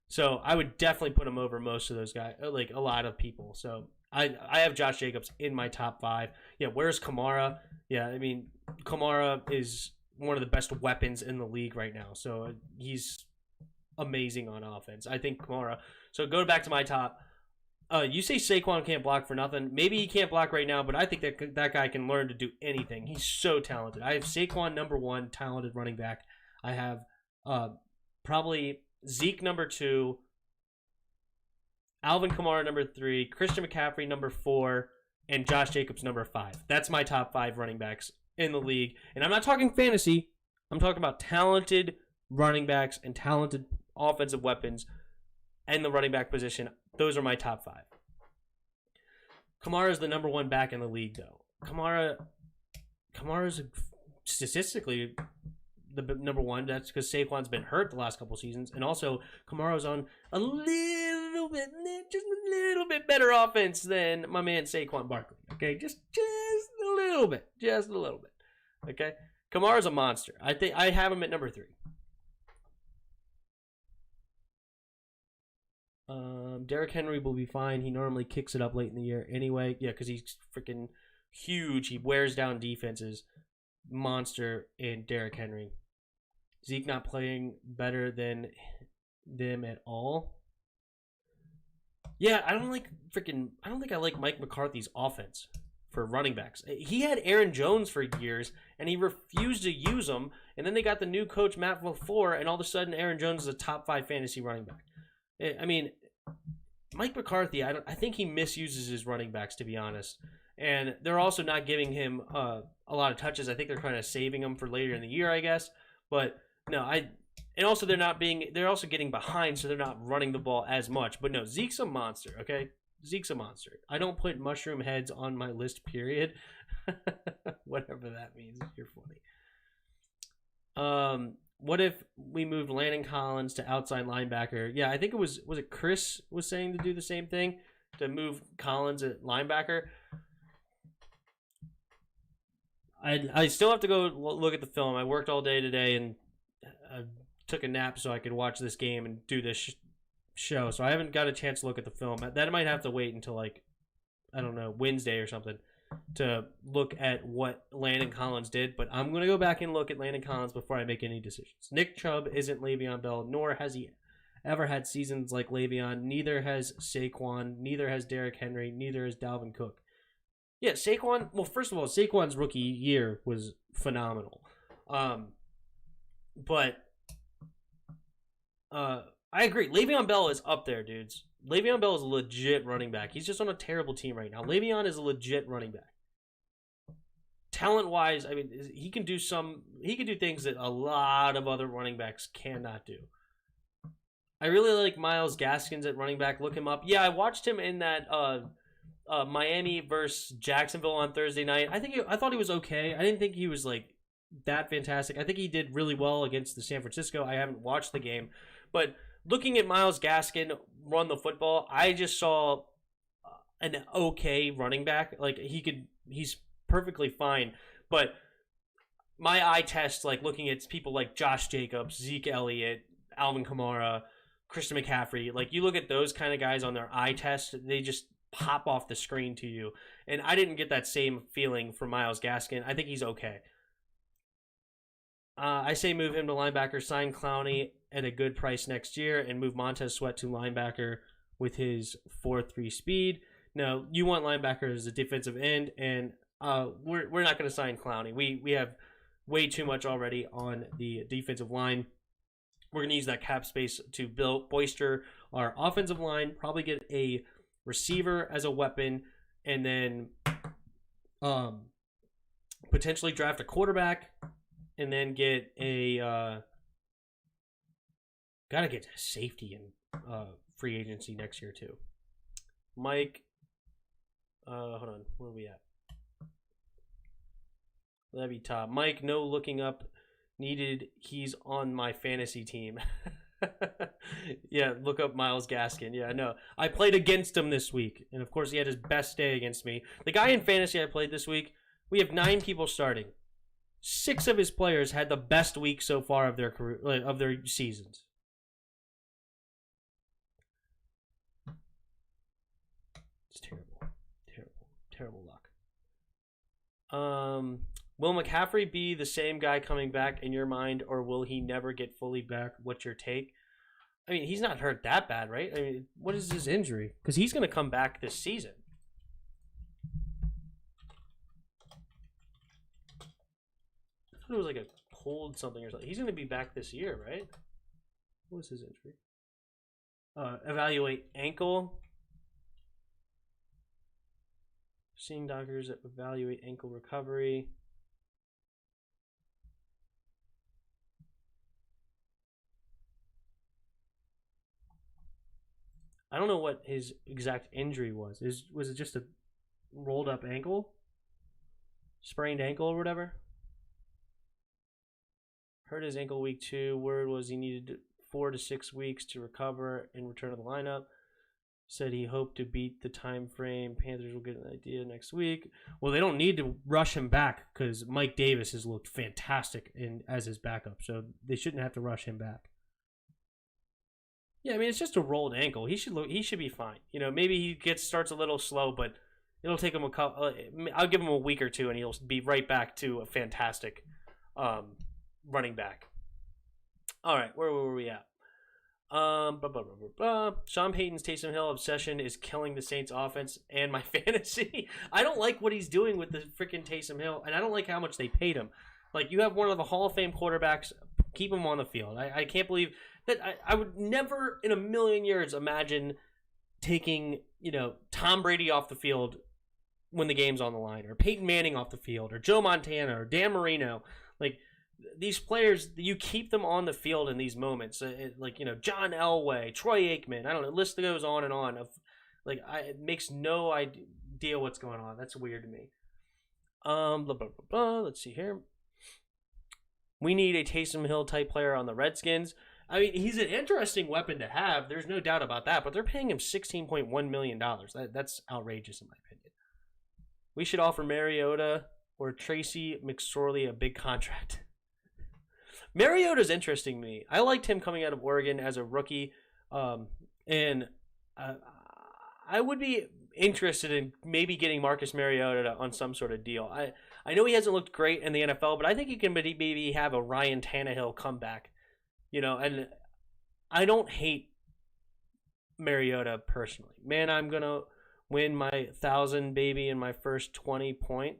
So I would definitely put him over most of those guys, like a lot of people. So I have Josh Jacobs in my top 5. Yeah, where's Kamara? Yeah, I mean, Kamara is one of the best weapons in the league right now. So he's amazing on offense. I think Kamara. So go back to my top. You say Saquon can't block for nothing. Maybe he can't block right now, but I think that guy can learn to do anything. He's so talented. I have Saquon number 1, talented running back. I have probably Zeke number 2, Alvin Kamara number 3, Christian McCaffrey number 4, and Josh Jacobs number 5. That's my top 5 running backs in the league. And I'm not talking fantasy. I'm talking about talented running backs and talented offensive weapons and the running back position. Those are my top 5. Kamara is the number 1 back in the league, though. Kamara's statistically the number 1. That's because Saquon's been hurt the last couple seasons. And also, Kamara's on a little bit better offense than my man Saquon Barkley. Okay, just a little bit. Okay, Kamara's a monster. I think I have him at number 3. Derrick Henry will be fine. He normally kicks it up late in the year anyway. Yeah, because he's freaking huge. He wears down defenses. Monster in Derrick Henry. Zeke not playing better than them at all. Yeah, I don't think I like Mike McCarthy's offense for running backs. He had Aaron Jones for years, and he refused to use him. And then they got the new coach, Matt LaFleur, and all of a sudden Aaron Jones is a top 5 fantasy running back. I mean, Mike McCarthy, I think he misuses his running backs, to be honest. And they're also not giving him a lot of touches. I think they're kind of saving him for later in the year, I guess. But no, and also they're also getting behind, so they're not running the ball as much. But no, Zeke's a monster, okay? Zeke's a monster. I don't put mushroom heads on my list, period. Whatever that means. You're funny. What if we moved Landon Collins to outside linebacker? Yeah, I think it was it Chris was saying to do the same thing, to move Collins at linebacker. I still have to go look at the film. I worked all day today and I took a nap so I could watch this game and do this show. So I haven't got a chance to look at the film. That might have to wait until, like, I don't know, Wednesday or something to look at what Landon Collins did. But I'm going to go back and look at Landon Collins before I make any decisions. Nick Chubb isn't Le'Veon Bell, nor has he ever had seasons like Le'Veon. Neither has Saquon. Neither has Derrick Henry. Neither has Dalvin Cook. Yeah, Saquon. Well, first of all, Saquon's rookie year was phenomenal. But I agree. Le'Veon Bell is up there, dudes. Le'Veon Bell is a legit running back. He's just on a terrible team right now. Le'Veon is a legit running back. Talent-wise, I mean, he can do things that a lot of other running backs cannot do. I really like Myles Gaskins at running back. Look him up. Yeah, I watched him in that Miami versus Jacksonville on Thursday night. I thought he was okay. I didn't think he was like that fantastic. I think he did really well against the San Francisco. I haven't watched the game, but looking at Myles Gaskin run the football, I just saw an okay running back. Like he's perfectly fine, but my eye test, like looking at people like Josh Jacobs, Zeke Elliott, Alvin Kamara, Christian McCaffrey, like you look at those kind of guys on their eye test, they just pop off the screen to you. And I didn't get that same feeling from Myles Gaskin. I think he's okay. I say move him to linebacker, sign Clowney at a good price next year, and move Montez Sweat to linebacker with his 4.3 speed. Now, you want linebacker as a defensive end, and we're not going to sign Clowney. We have way too much already on the defensive line. We're going to use that cap space to bolster our offensive line, probably get a receiver as a weapon, and then potentially draft a quarterback, and then get a gotta get safety in free agency next year too. Mike, hold on, where are we at? That'd be top. Mike, no looking up needed. He's on my fantasy team. Yeah, look up Myles Gaskin. Yeah, no. I played against him this week, and of course he had his best day against me. The guy in fantasy I played this week, we have 9 people starting. 6 of his players had the best week so far of their career, of their seasons. It's terrible luck. Will McCaffrey be the same guy coming back in your mind, or will he never get fully back? What's your take? I mean, he's not hurt that bad, right? I mean, what is his injury? Because he's going to come back this season. I thought it was like a cold something or something. He's going to be back this year, right? What was his injury? Evaluate ankle. Seeing doctors that evaluate ankle recovery. I don't know what his exact injury was. Was it just a rolled up ankle? Sprained ankle or whatever? Hurt his ankle week 2. Word was he needed 4 to 6 weeks to recover and return to the lineup. Said he hoped to beat the time frame. Panthers will get an idea next week. Well, they don't need to rush him back because Mike Davis has looked fantastic as his backup, so they shouldn't have to rush him back. Yeah, I mean, it's just a rolled ankle. He should be fine. You know, maybe he starts a little slow, but it'll take him a couple. I'll give him a week or 2, and he'll be right back to a fantastic running back. All right, where were we at? Sean Payton's Taysom Hill obsession is killing the Saints offense and my fantasy. I don't like what he's doing with the freaking Taysom Hill, and I don't like how much they paid him. Like, you have one of the Hall of Fame quarterbacks, keep him on the field. I can't believe that. I would never in a million years imagine taking, Tom Brady off the field when the game's on the line, or Peyton Manning off the field, or Joe Montana, or Dan Marino. Like, these players, you keep them on the field in these moments. John Elway, Troy Aikman, I don't know, the list goes on and on. It makes no idea what's going on. That's weird to me. Let's see here. We need a Taysom Hill type player on the Redskins. I mean, he's an interesting weapon to have. There's no doubt about that. But they're paying him $16.1 million. That's outrageous in my opinion. We should offer Mariota or Tracy McSorley a big contract. Mariota's interesting to me. I liked him coming out of Oregon as a rookie. And I would be interested in maybe getting Marcus Mariota on some sort of deal. I know he hasn't looked great in the NFL, but I think he can maybe have a Ryan Tannehill comeback. And I don't hate Mariota personally. Man, I'm going to win my 1,000 baby in my first 20 point.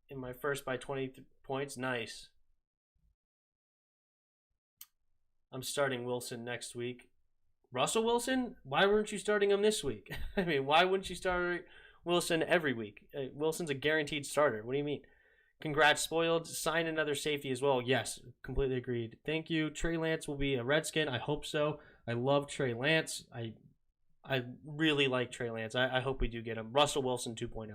In my first by 20 points. Nice. I'm starting Wilson next week. Russell Wilson? Why weren't you starting him this week? I mean, why wouldn't you start Wilson every week? Wilson's a guaranteed starter. What do you mean? Congrats, spoiled. Sign another safety as well. Yes, completely agreed. Thank you. Trey Lance will be a Redskin. I hope so. I love Trey Lance. I really like Trey Lance. I hope we do get him. Russell Wilson 2.0.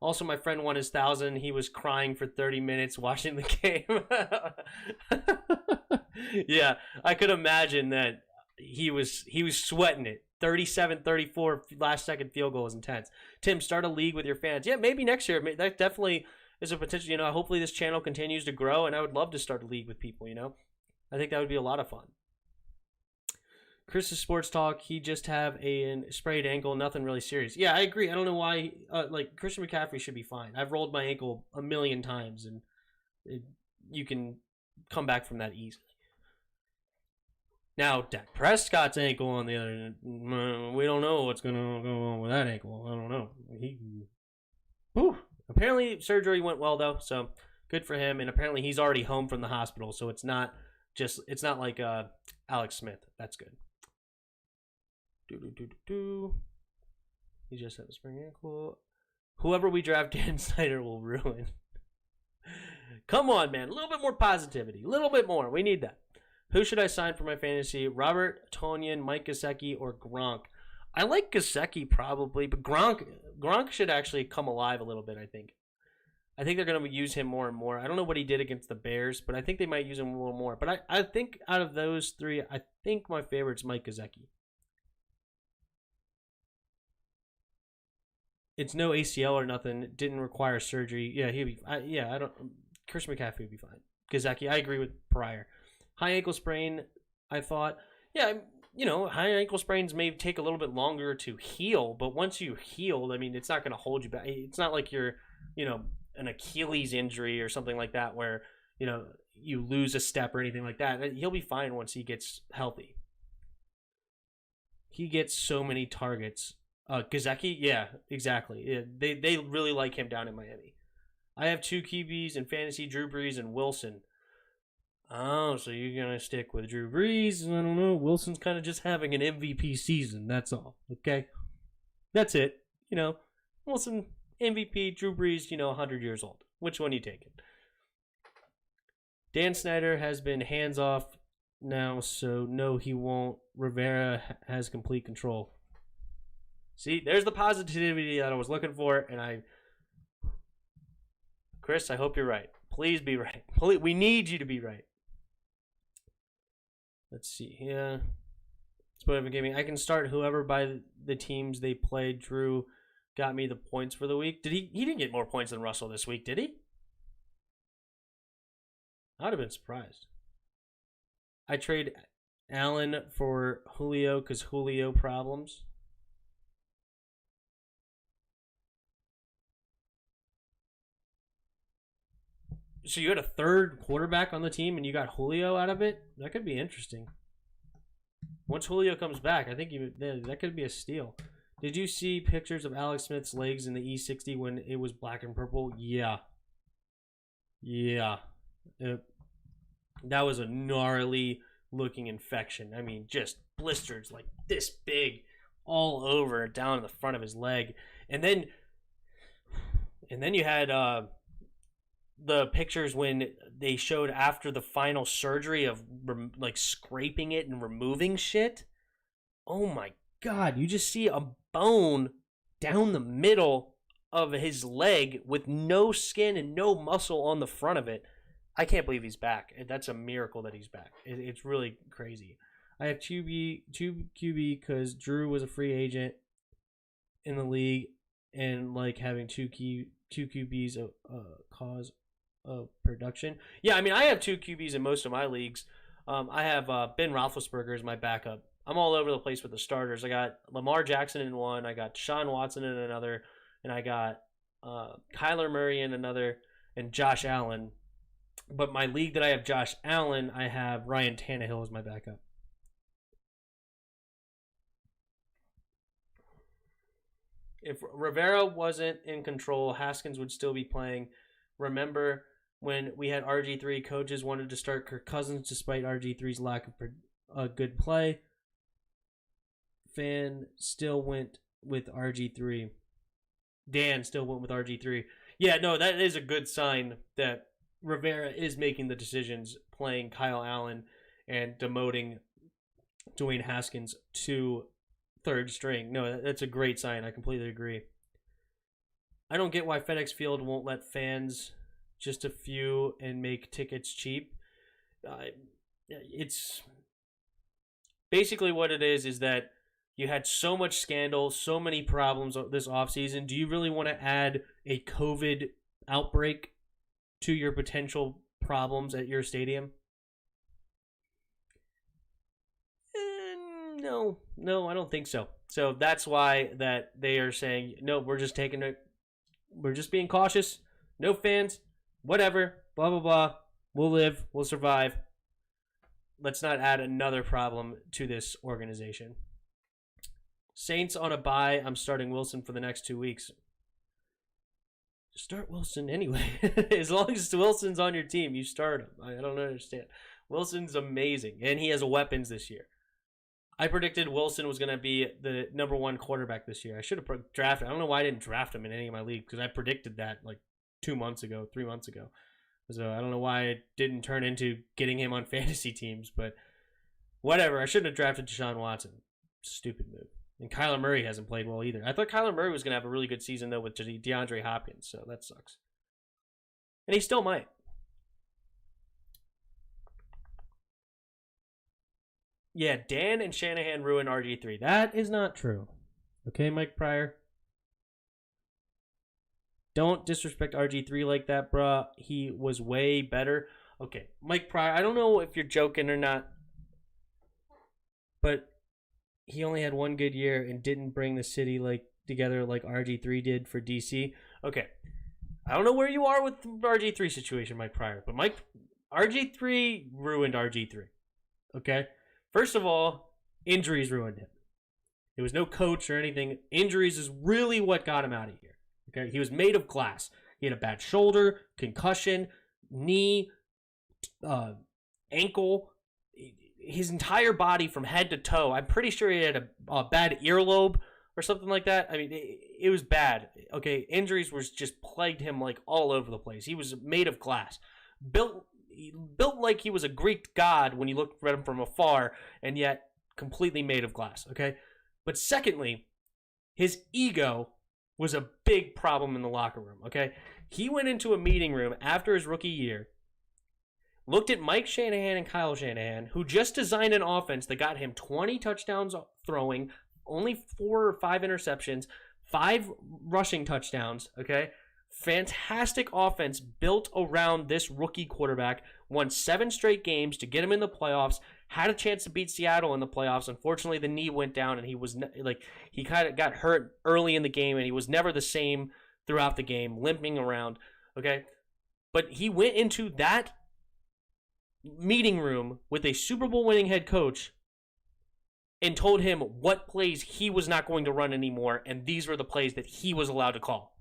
Also, my friend won his 1,000. He was crying for 30 minutes watching the game. Yeah, I could imagine that he was sweating it. 37-34 last second field goal is intense. Tim, start a league with your fans. Yeah, maybe next year. That definitely is a potential. Hopefully this channel continues to grow, and I would love to start a league with people. I think that would be a lot of fun. Chris's sports talk. He just have a sprayed ankle, nothing really serious. Yeah, I agree. I don't know why. Christian McCaffrey should be fine. I've rolled my ankle a million times, and you can come back from that easily. Now, Dak Prescott's ankle on the other end, we don't know what's going to go on with that ankle. I don't know. Apparently, surgery went well, though, so good for him. And apparently, he's already home from the hospital, so it's not like Alex Smith. That's good. He just had a spring ankle. Whoever we draft, Dan Snyder will ruin. Come on, man. A little bit more positivity. A little bit more. We need that. Who should I sign for my fantasy? Robert Tonyan, Mike Gesicki, or Gronk? I like Gesicki probably, but Gronk should actually come alive a little bit, I think. I think they're going to use him more and more. I don't know what he did against the Bears, but I think they might use him a little more. But I think out of those three, I think my favorite's Mike Gesicki. It's no ACL or nothing. It didn't require surgery. Yeah, he'd be. Christian McCaffrey would be fine. Gesicki, I agree with Pryor. High ankle sprain, I thought. Yeah, high ankle sprains may take a little bit longer to heal, but once you heal, I mean, it's not going to hold you back. It's not like you're, an Achilles injury or something like that where, you lose a step or anything like that. He'll be fine once he gets healthy. He gets so many targets. Gesicki, yeah, exactly. Yeah, they really like him down in Miami. I have 2 QBs in fantasy, Drew Brees and Wilson. Oh, so you're going to stick with Drew Brees? I don't know. Wilson's kind of just having an MVP season. That's all. Okay? That's it. Wilson, MVP, Drew Brees, 100 years old. Which one are you taking? Dan Snyder has been hands off now, so no, he won't. Rivera has complete control. See, there's the positivity that I was looking for, and Chris, I hope you're right. Please be right. We need you to be right. Let's see. Yeah. I can start whoever by the teams they played. Drew got me the points for the week. He didn't get more points than Russell this week, did he? I would have been surprised. I trade Allen for Julio because Julio problems. So you had a third quarterback on the team and you got Julio out of it? That could be interesting. Once Julio comes back, I think that could be a steal. Did you see pictures of Alex Smith's legs in the E60 when it was black and purple? Yeah. That was a gnarly looking infection. I mean, just blisters like this big all over down in the front of his leg. And then you had the pictures when they showed after the final surgery of scraping it and removing shit. Oh my God, you just see a bone down the middle of his leg with no skin and no muscle on the front of it. I can't believe he's back. That's a miracle that he's back. It's really crazy. I have two QB because Drew was a free agent in the league, and having two QBs cause of production. Yeah, I mean, I have 2 QBs in most of my leagues. I have Ben Roethlisberger as my backup. I'm all over the place with the starters. I got Lamar Jackson in one. I got Deshaun Watson in another. And I got Kyler Murray in another. And Josh Allen. But my league that I have Josh Allen, I have Ryan Tannehill as my backup. If Rivera wasn't in control, Haskins would still be playing. Remember when we had RG3, coaches wanted to start Kirk Cousins despite RG3's lack of good play. Fan still went with RG3. Dan still went with RG3. Yeah, no, that is a good sign that Rivera is making the decisions, playing Kyle Allen and demoting Dwayne Haskins to third string. No, that's a great sign. I completely agree. I don't get why FedEx Field won't let fans, just a few, and make tickets cheap. It's basically what it is that you had so much scandal, so many problems this offseason. Do you really want to add a COVID outbreak to your potential problems at your stadium? No, I don't think so. So that's why that they are saying, no, we're just being cautious. No fans, whatever, blah, blah, blah. We'll live, we'll survive. Let's not add another problem to this organization. Saints on a bye. I'm starting Wilson for the next 2 weeks. Start Wilson anyway. As long as Wilson's on your team, you start him. I don't understand. Wilson's amazing, and he has weapons this year. I predicted Wilson was going to be the number one quarterback this year. I should have drafted. I don't know why I didn't draft him in any of my leagues, because I predicted that like 2 months ago, 3 months ago. So I don't know why it didn't turn into getting him on fantasy teams, but whatever. I shouldn't have drafted Deshaun Watson. Stupid move. And Kyler Murray hasn't played well either. I thought Kyler Murray was going to have a really good season, though, with DeAndre Hopkins, so that sucks. And he still might. Yeah, Dan and Shanahan ruined RG3. That is not true. Okay, Mike Pryor? Don't disrespect RG3 like that, bruh. He was way better. Okay, Mike Pryor, I don't know if you're joking or not, but he only had one good year and didn't bring the city together like RG3 did for DC. Okay, I don't know where you are with the RG3 situation, Mike Pryor, but RG3 ruined RG3. Okay? First of all, injuries ruined him. There was no coach or anything. Injuries is really what got him out of here. Okay, he was made of glass. He had a bad shoulder, concussion, knee, ankle, his entire body from head to toe. I'm pretty sure he had a bad earlobe or something like that. I mean, it was bad. Okay, injuries was just plagued him like all over the place. He was made of glass, built like he was a Greek god when you looked at him from afar, and yet completely made of glass. Okay, but secondly, his ego was a big problem in the locker room. Okay, he went into a meeting room after his rookie year, looked at Mike Shanahan and Kyle Shanahan, who just designed an offense that got him 20 touchdowns throwing, only 4 or 5 interceptions, 5 rushing touchdowns, okay? Fantastic offense built around this rookie quarterback, won 7 straight games to get him in the playoffs, had a chance to beat Seattle in the playoffs. Unfortunately, the knee went down, and he kind of got hurt early in the game, and he was never the same throughout the game, limping around, okay? But he went into that meeting room with a Super Bowl winning head coach and told him what plays he was not going to run anymore, and these were the plays that he was allowed to call.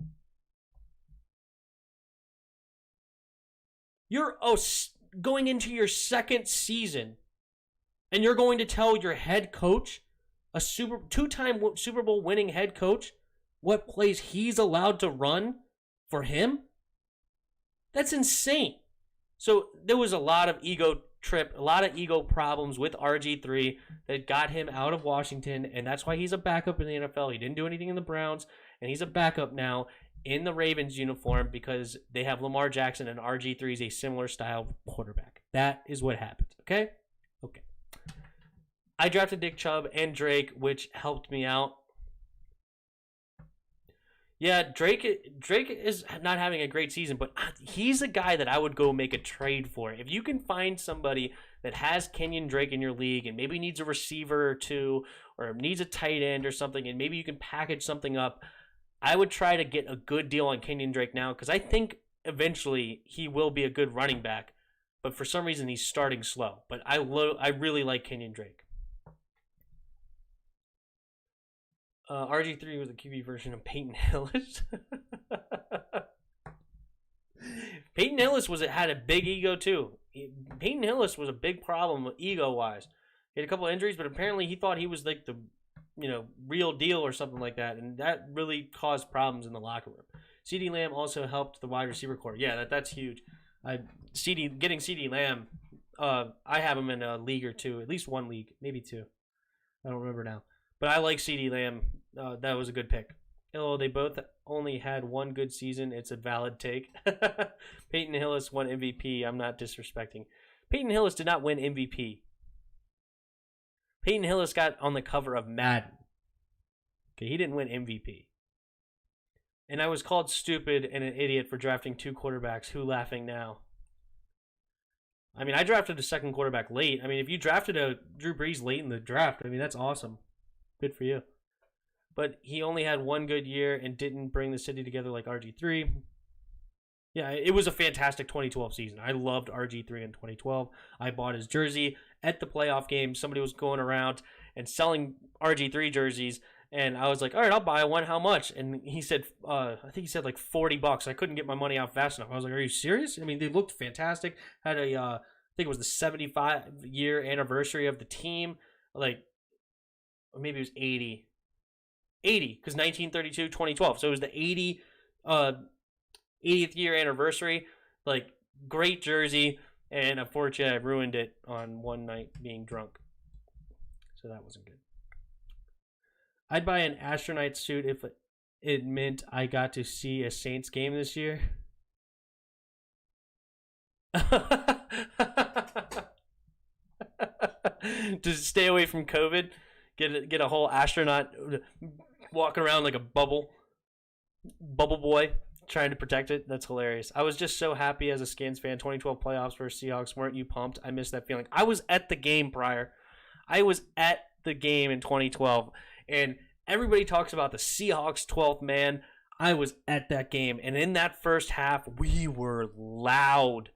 You're going into your second season, and you're going to tell your head coach, a two-time Super Bowl winning head coach, what plays he's allowed to run for him? That's insane. So there was a lot of ego problems with RG3 that got him out of Washington, and that's why he's a backup in the NFL. He didn't do anything in the Browns, and he's a backup now in the Ravens uniform because they have Lamar Jackson, and RG3 is a similar style quarterback. That is what happened, okay? Okay. I drafted Nick Chubb and Drake, which helped me out. Yeah, Drake is not having a great season, but he's a guy that I would go make a trade for. If you can find somebody that has Kenyon Drake in your league and maybe needs a receiver or two or needs a tight end or something, and maybe you can package something up, I would try to get a good deal on Kenyon Drake now because I think eventually he will be a good running back, but for some reason he's starting slow. But I really like Kenyon Drake. RG3 was the QB version of Peyton Hillis. Peyton Hillis had a big ego too. Peyton Hillis was a big problem ego wise. He had a couple of injuries, but apparently he thought he was like the real deal or something like that, and that really caused problems in the locker room. CeeDee Lamb also helped the wide receiver core. Yeah, that's huge. Getting CeeDee Lamb, I have him in a league or two, at least one league, maybe two. I don't remember now. But I like CeeDee Lamb. That was a good pick. Oh, they both only had one good season. It's a valid take. Peyton Hillis won MVP. I'm not disrespecting. Peyton Hillis did not win MVP. Peyton Hillis got on the cover of Madden. Okay, he didn't win MVP. And I was called stupid and an idiot for drafting 2 quarterbacks. Who laughing now? I mean, I drafted a second quarterback late. I mean, if you drafted a Drew Brees late in the draft, I mean, that's awesome. Good for you. But he only had one good year and didn't bring the city together like RG3. Yeah, it was a fantastic 2012 season. I loved RG3 in 2012. I bought his jersey at the playoff game. Somebody was going around and selling RG3 jerseys, and I was like, all right, I'll buy one. How much? And he said, I think he said like $40. I couldn't get my money out fast enough. I was like, are you serious? I mean, they looked fantastic. Had a, I think it was the 75-year anniversary of the team. Like, or maybe it was 80. 80, because 1932, 2012. So it was the 80th year anniversary. Like, great jersey. And unfortunately, I ruined it on one night being drunk. So that wasn't good. I'd buy an astronaut suit if it meant I got to see a Saints game this year. To stay away from COVID. Get a whole astronaut walking around like a bubble boy trying to protect it. That's hilarious. I was just so happy as a Skins fan. 2012 playoffs versus Seahawks. Weren't you pumped? I missed that feeling. I was at the game prior. I was at the game in 2012, and everybody talks about the Seahawks 12th man. I was at that game, and in that first half, we were loud.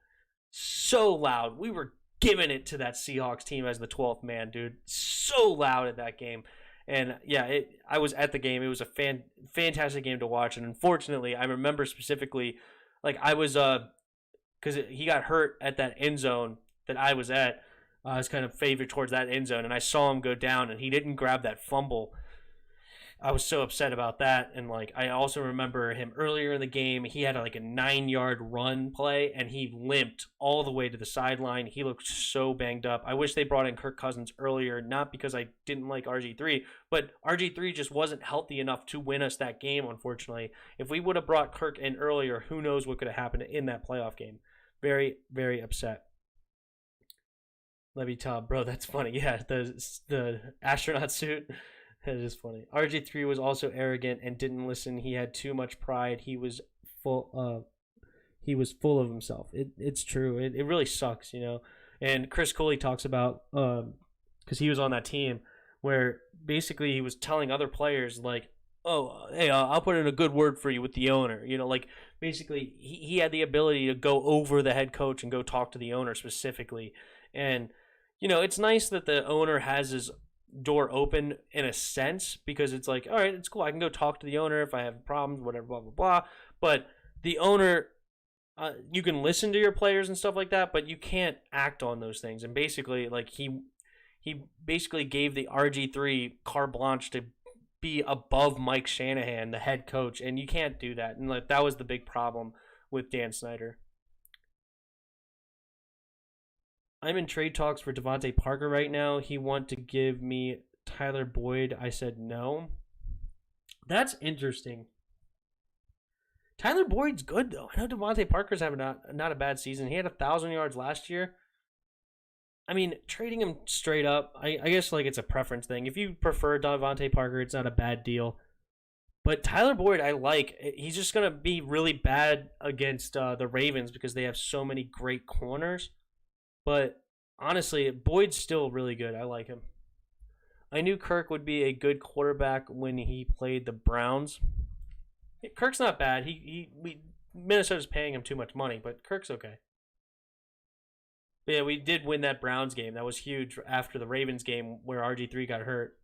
So loud. We were giving it to that Seahawks team as the 12th man, dude. So loud at that game. And yeah, I was at the game. It was a fantastic game to watch. And unfortunately, I remember specifically, like I was, because he got hurt at that end zone that I was at. I was kind of favored towards that end zone, and I saw him go down, and he didn't grab that fumble. I was so upset about that. And like I also remember him earlier in the game, he had like a 9-yard run play, and he limped all the way to the sideline. He looked so banged up. I wish they brought in Kirk Cousins earlier, not because I didn't like RG3, but RG3 just wasn't healthy enough to win us that game, unfortunately. If we would have brought Kirk in earlier, who knows what could have happened in that playoff game. Very, very upset. Let me tell, bro, that's funny. Yeah, the astronaut suit. That is funny. RG3 was also arrogant and didn't listen. He had too much pride. He was full of himself. It's true. It really sucks, you know. And Chris Cooley talks about because he was on that team where basically he was telling other players like, oh, hey, I'll put in a good word for you with the owner. You know, like basically he had the ability to go over the head coach and go talk to the owner specifically. And you know, it's nice that the owner has his door open in a sense, because it's like, all right, it's cool, I can go talk to the owner if I have problems, whatever, blah blah blah. But the owner, you can listen to your players and stuff like that, but you can't act on those things. And basically, like he basically gave the RG3 carte blanche to be above Mike Shanahan, the head coach, and you can't do that. And like that was the big problem with Dan Snyder. I'm in trade talks for Devontae Parker right now. He want to give me Tyler Boyd. I said no. That's interesting. Tyler Boyd's good, though. I know Devontae Parker's having not a bad season. He had 1,000 yards last year. I mean, trading him straight up, I guess like it's a preference thing. If you prefer Devontae Parker, it's not a bad deal. But Tyler Boyd, I like. He's just going to be really bad against the Ravens because they have so many great corners. But honestly, Boyd's still really good. I like him. I knew Kirk would be a good quarterback when he played the Browns. Kirk's not bad. Minnesota's paying him too much money, but Kirk's okay. But yeah, we did win that Browns game. That was huge after the Ravens game where RG3 got hurt.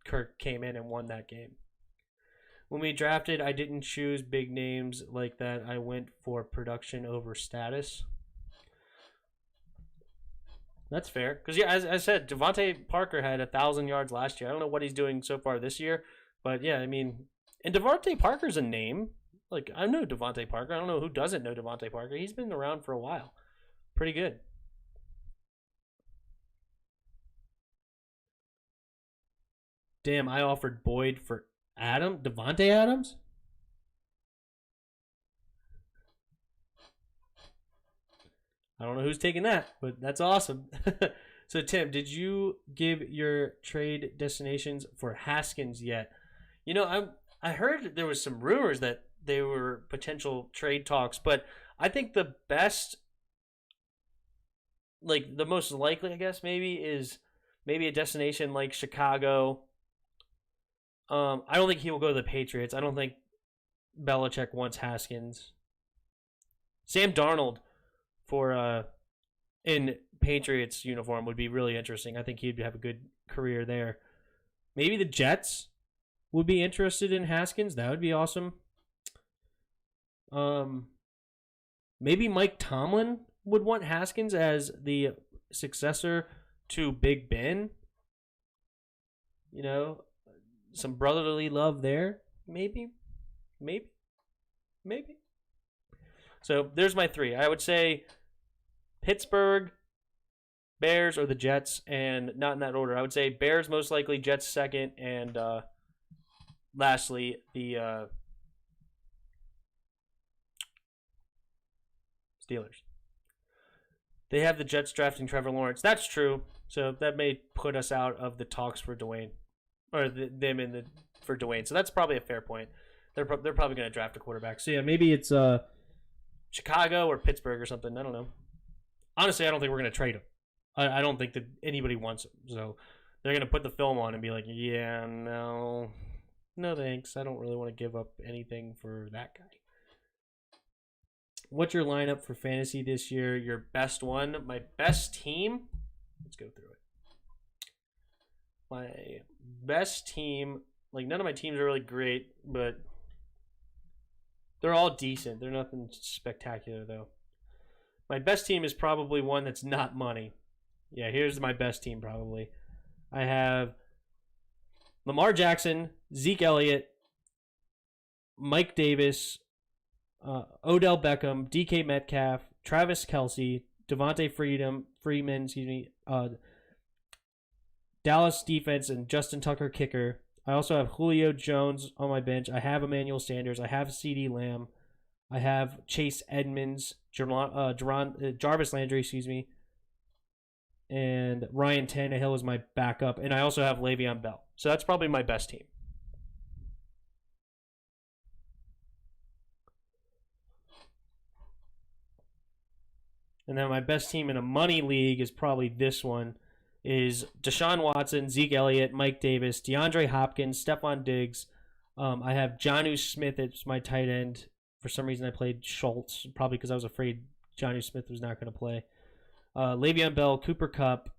Kirk came in and won that game. When we drafted, I didn't choose big names like that. I went for production over status. That's fair. Because, yeah, as I said, Devontae Parker had 1,000 yards last year. I don't know what he's doing so far this year. But, yeah, I mean, and Devontae Parker's a name. Like, I know Devontae Parker. I don't know who doesn't know Devontae Parker. He's been around for a while. Pretty good. Damn, I offered Boyd for Devontae Adams? I don't know who's taking that, but that's awesome. So, Tim, did you give your trade destinations for Haskins yet? You know, I heard there was some rumors that they were potential trade talks, but I think the best, like the most likely, I guess, maybe is maybe a destination like Chicago. I don't think he will go to the Patriots. I don't think Belichick wants Haskins. Sam Darnold for in Patriots uniform would be really interesting. I think he'd have a good career there. Maybe the Jets would be interested in Haskins. That would be awesome. Maybe Mike Tomlin would want Haskins as the successor to Big Ben. You know, some brotherly love there. Maybe. So there's my three. I would say Pittsburgh, Bears, or the Jets, and not in that order. I would say Bears most likely, Jets second, and lastly the Steelers. They have the Jets drafting Trevor Lawrence. That's true. So that may put us out of the talks for Dwayne, or for Dwayne. So that's probably a fair point. They're probably going to draft a quarterback. So yeah, maybe it's Chicago or Pittsburgh or something. I don't know. Honestly, I don't think we're going to trade him. I don't think that anybody wants him. So they're going to put the film on and be like, yeah, no thanks. I don't really want to give up anything for that guy. What's your lineup for fantasy this year? Your best one? My best team? Let's go through it. My best team, like none of my teams are really great, but they're all decent. They're nothing spectacular, though. My best team is probably one that's not money. Yeah, here's my best team, probably. I have Lamar Jackson, Zeke Elliott, Mike Davis, Odell Beckham, DK Metcalf, Travis Kelce, Devontae Freeman, Dallas defense, and Justin Tucker kicker. I also have Julio Jones on my bench. I have Emmanuel Sanders. I have CeeDee Lamb. I have Chase Edmonds, Jarvis Landry, and Ryan Tannehill is my backup. And I also have Le'Veon Bell. So that's probably my best team. And then my best team in a money league is probably this one. Is Deshaun Watson, Zeke Elliott, Mike Davis, DeAndre Hopkins, Stephon Diggs. I have Jonnu Smith as my tight end. For some reason, I played Schultz, probably because I was afraid Jonnu Smith was not going to play. Le'Veon Bell, Cooper Kupp.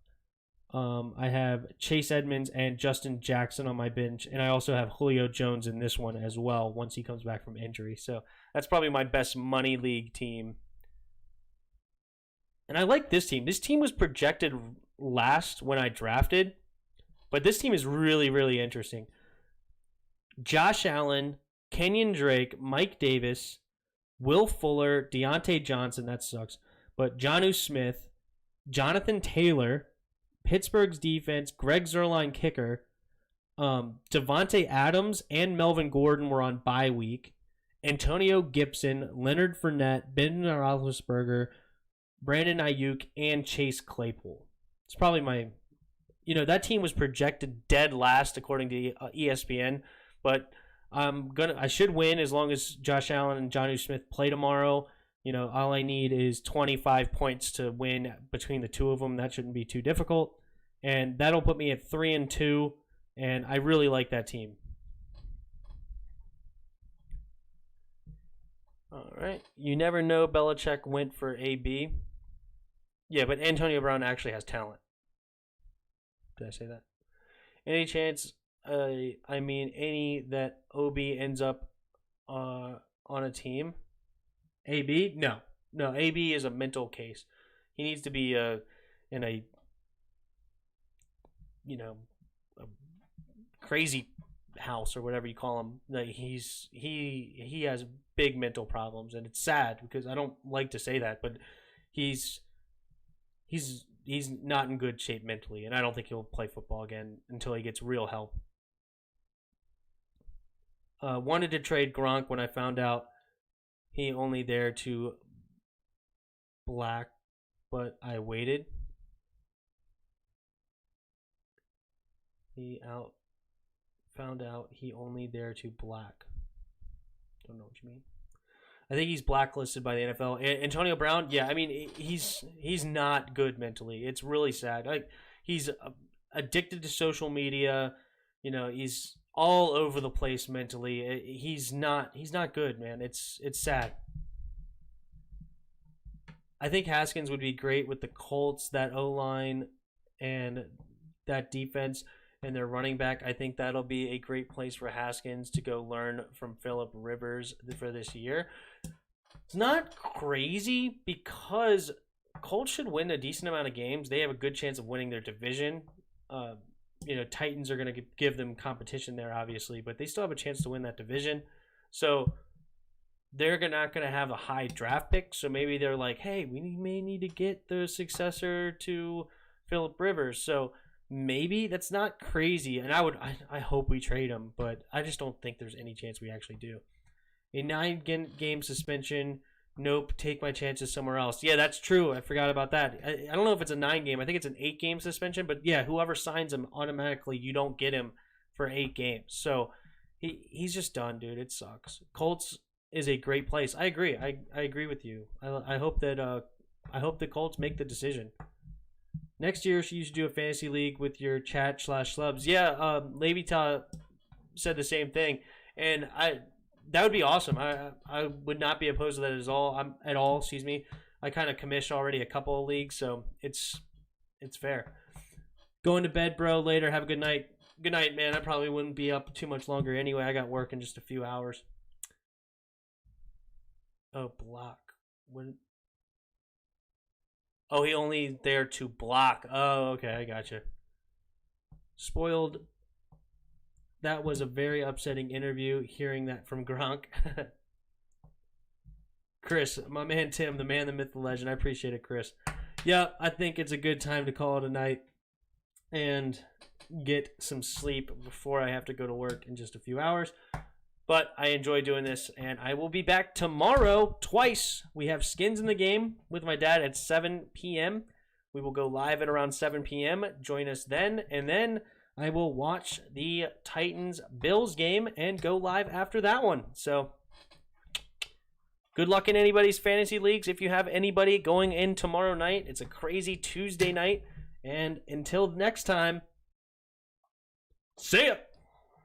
I have Chase Edmonds and Justin Jackson on my bench. And I also have Julio Jones in this one as well once he comes back from injury. So that's probably my best money league team. And I like this team. This team was projected last when I drafted, but this team is really, really interesting. Josh Allen, Kenyon Drake, Mike Davis, Will Fuller, Deontay Johnson, that sucks, but Jonnu Smith, Jonathan Taylor, Pittsburgh's defense, Greg Zuerlein kicker, Devontae Adams and Melvin Gordon were on bye week, Antonio Gibson, Leonard Fournette, Ben Roethlisberger, Brandon Ayuk, and Chase Claypool. It's probably my, that team was projected dead last according to ESPN, but I should win as long as Josh Allen and Jonnu Smith play tomorrow. All I need is 25 points to win between the two of them. That shouldn't be too difficult, and that'll put me at 3-2. And I really like that team. All right, you never know. Belichick went for AB. Yeah, but Antonio Brown actually has talent. Did I say that? Any chance I mean, any that OB ends up on a team. AB? No. No, AB is a mental case. He needs to be in a, you know, a crazy house or whatever you call him. Like he has big mental problems, and it's sad because I don't like to say that, but he's not in good shape mentally, and I don't think he'll play football again until he gets real help. Wanted to trade Gronk when I found out he only there to black, but I waited. Found out he only there to black. Don't know what you mean. I think he's blacklisted by the NFL. Antonio Brown, yeah, I mean he's not good mentally. It's really sad. Like he's addicted to social media. You know, he's all over the place mentally. He's not good, man. It's sad. I think Haskins would be great with the Colts, that O-line and that defense and their running back. I think that'll be a great place for Haskins to go learn from Phillip Rivers for this year. It's not crazy because Colts should win a decent amount of games. They have a good chance of winning their division. Titans are going to give them competition there, obviously, but they still have a chance to win that division. So they're not going to have a high draft pick. So maybe they're like, hey, we may need to get the successor to Phillip Rivers. So maybe that's not crazy. And I hope we trade him, but I just don't think there's any chance we actually do. A 9-game suspension. Nope, take my chances somewhere else. Yeah, that's true. I forgot about that. I don't know if it's a 9-game. I think it's an 8-game suspension. But yeah, whoever signs him, automatically you don't get him for 8 games. So he's just done, dude. It sucks. Colts is a great place. I agree. I agree with you. I hope that the Colts make the decision. Next year, you should do a fantasy league with your chat/slubs. Yeah, Levita said the same thing, and that would be awesome. I would not be opposed to that at all. Excuse me. I kind of commissioned already a couple of leagues, so it's fair. Going to bed, bro. Later. Have a good night. Good night, man. I probably wouldn't be up too much longer anyway. I got work in just a few hours. Oh, block. When? Oh, he only there to block. Oh, okay. I gotcha. Spoiled. That was a very upsetting interview, hearing that from Gronk. Chris, my man Tim, the man, the myth, the legend. I appreciate it, Chris. Yeah, I think it's a good time to call it a night and get some sleep before I have to go to work in just a few hours. But I enjoy doing this, and I will be back tomorrow twice. We have Skins in the Game with my dad at 7 p.m. We will go live at around 7 p.m. Join us then, and then I will watch the Titans-Bills game and go live after that one. So good luck in anybody's fantasy leagues. If you have anybody going in tomorrow night, it's a crazy Tuesday night. And until next time, see ya!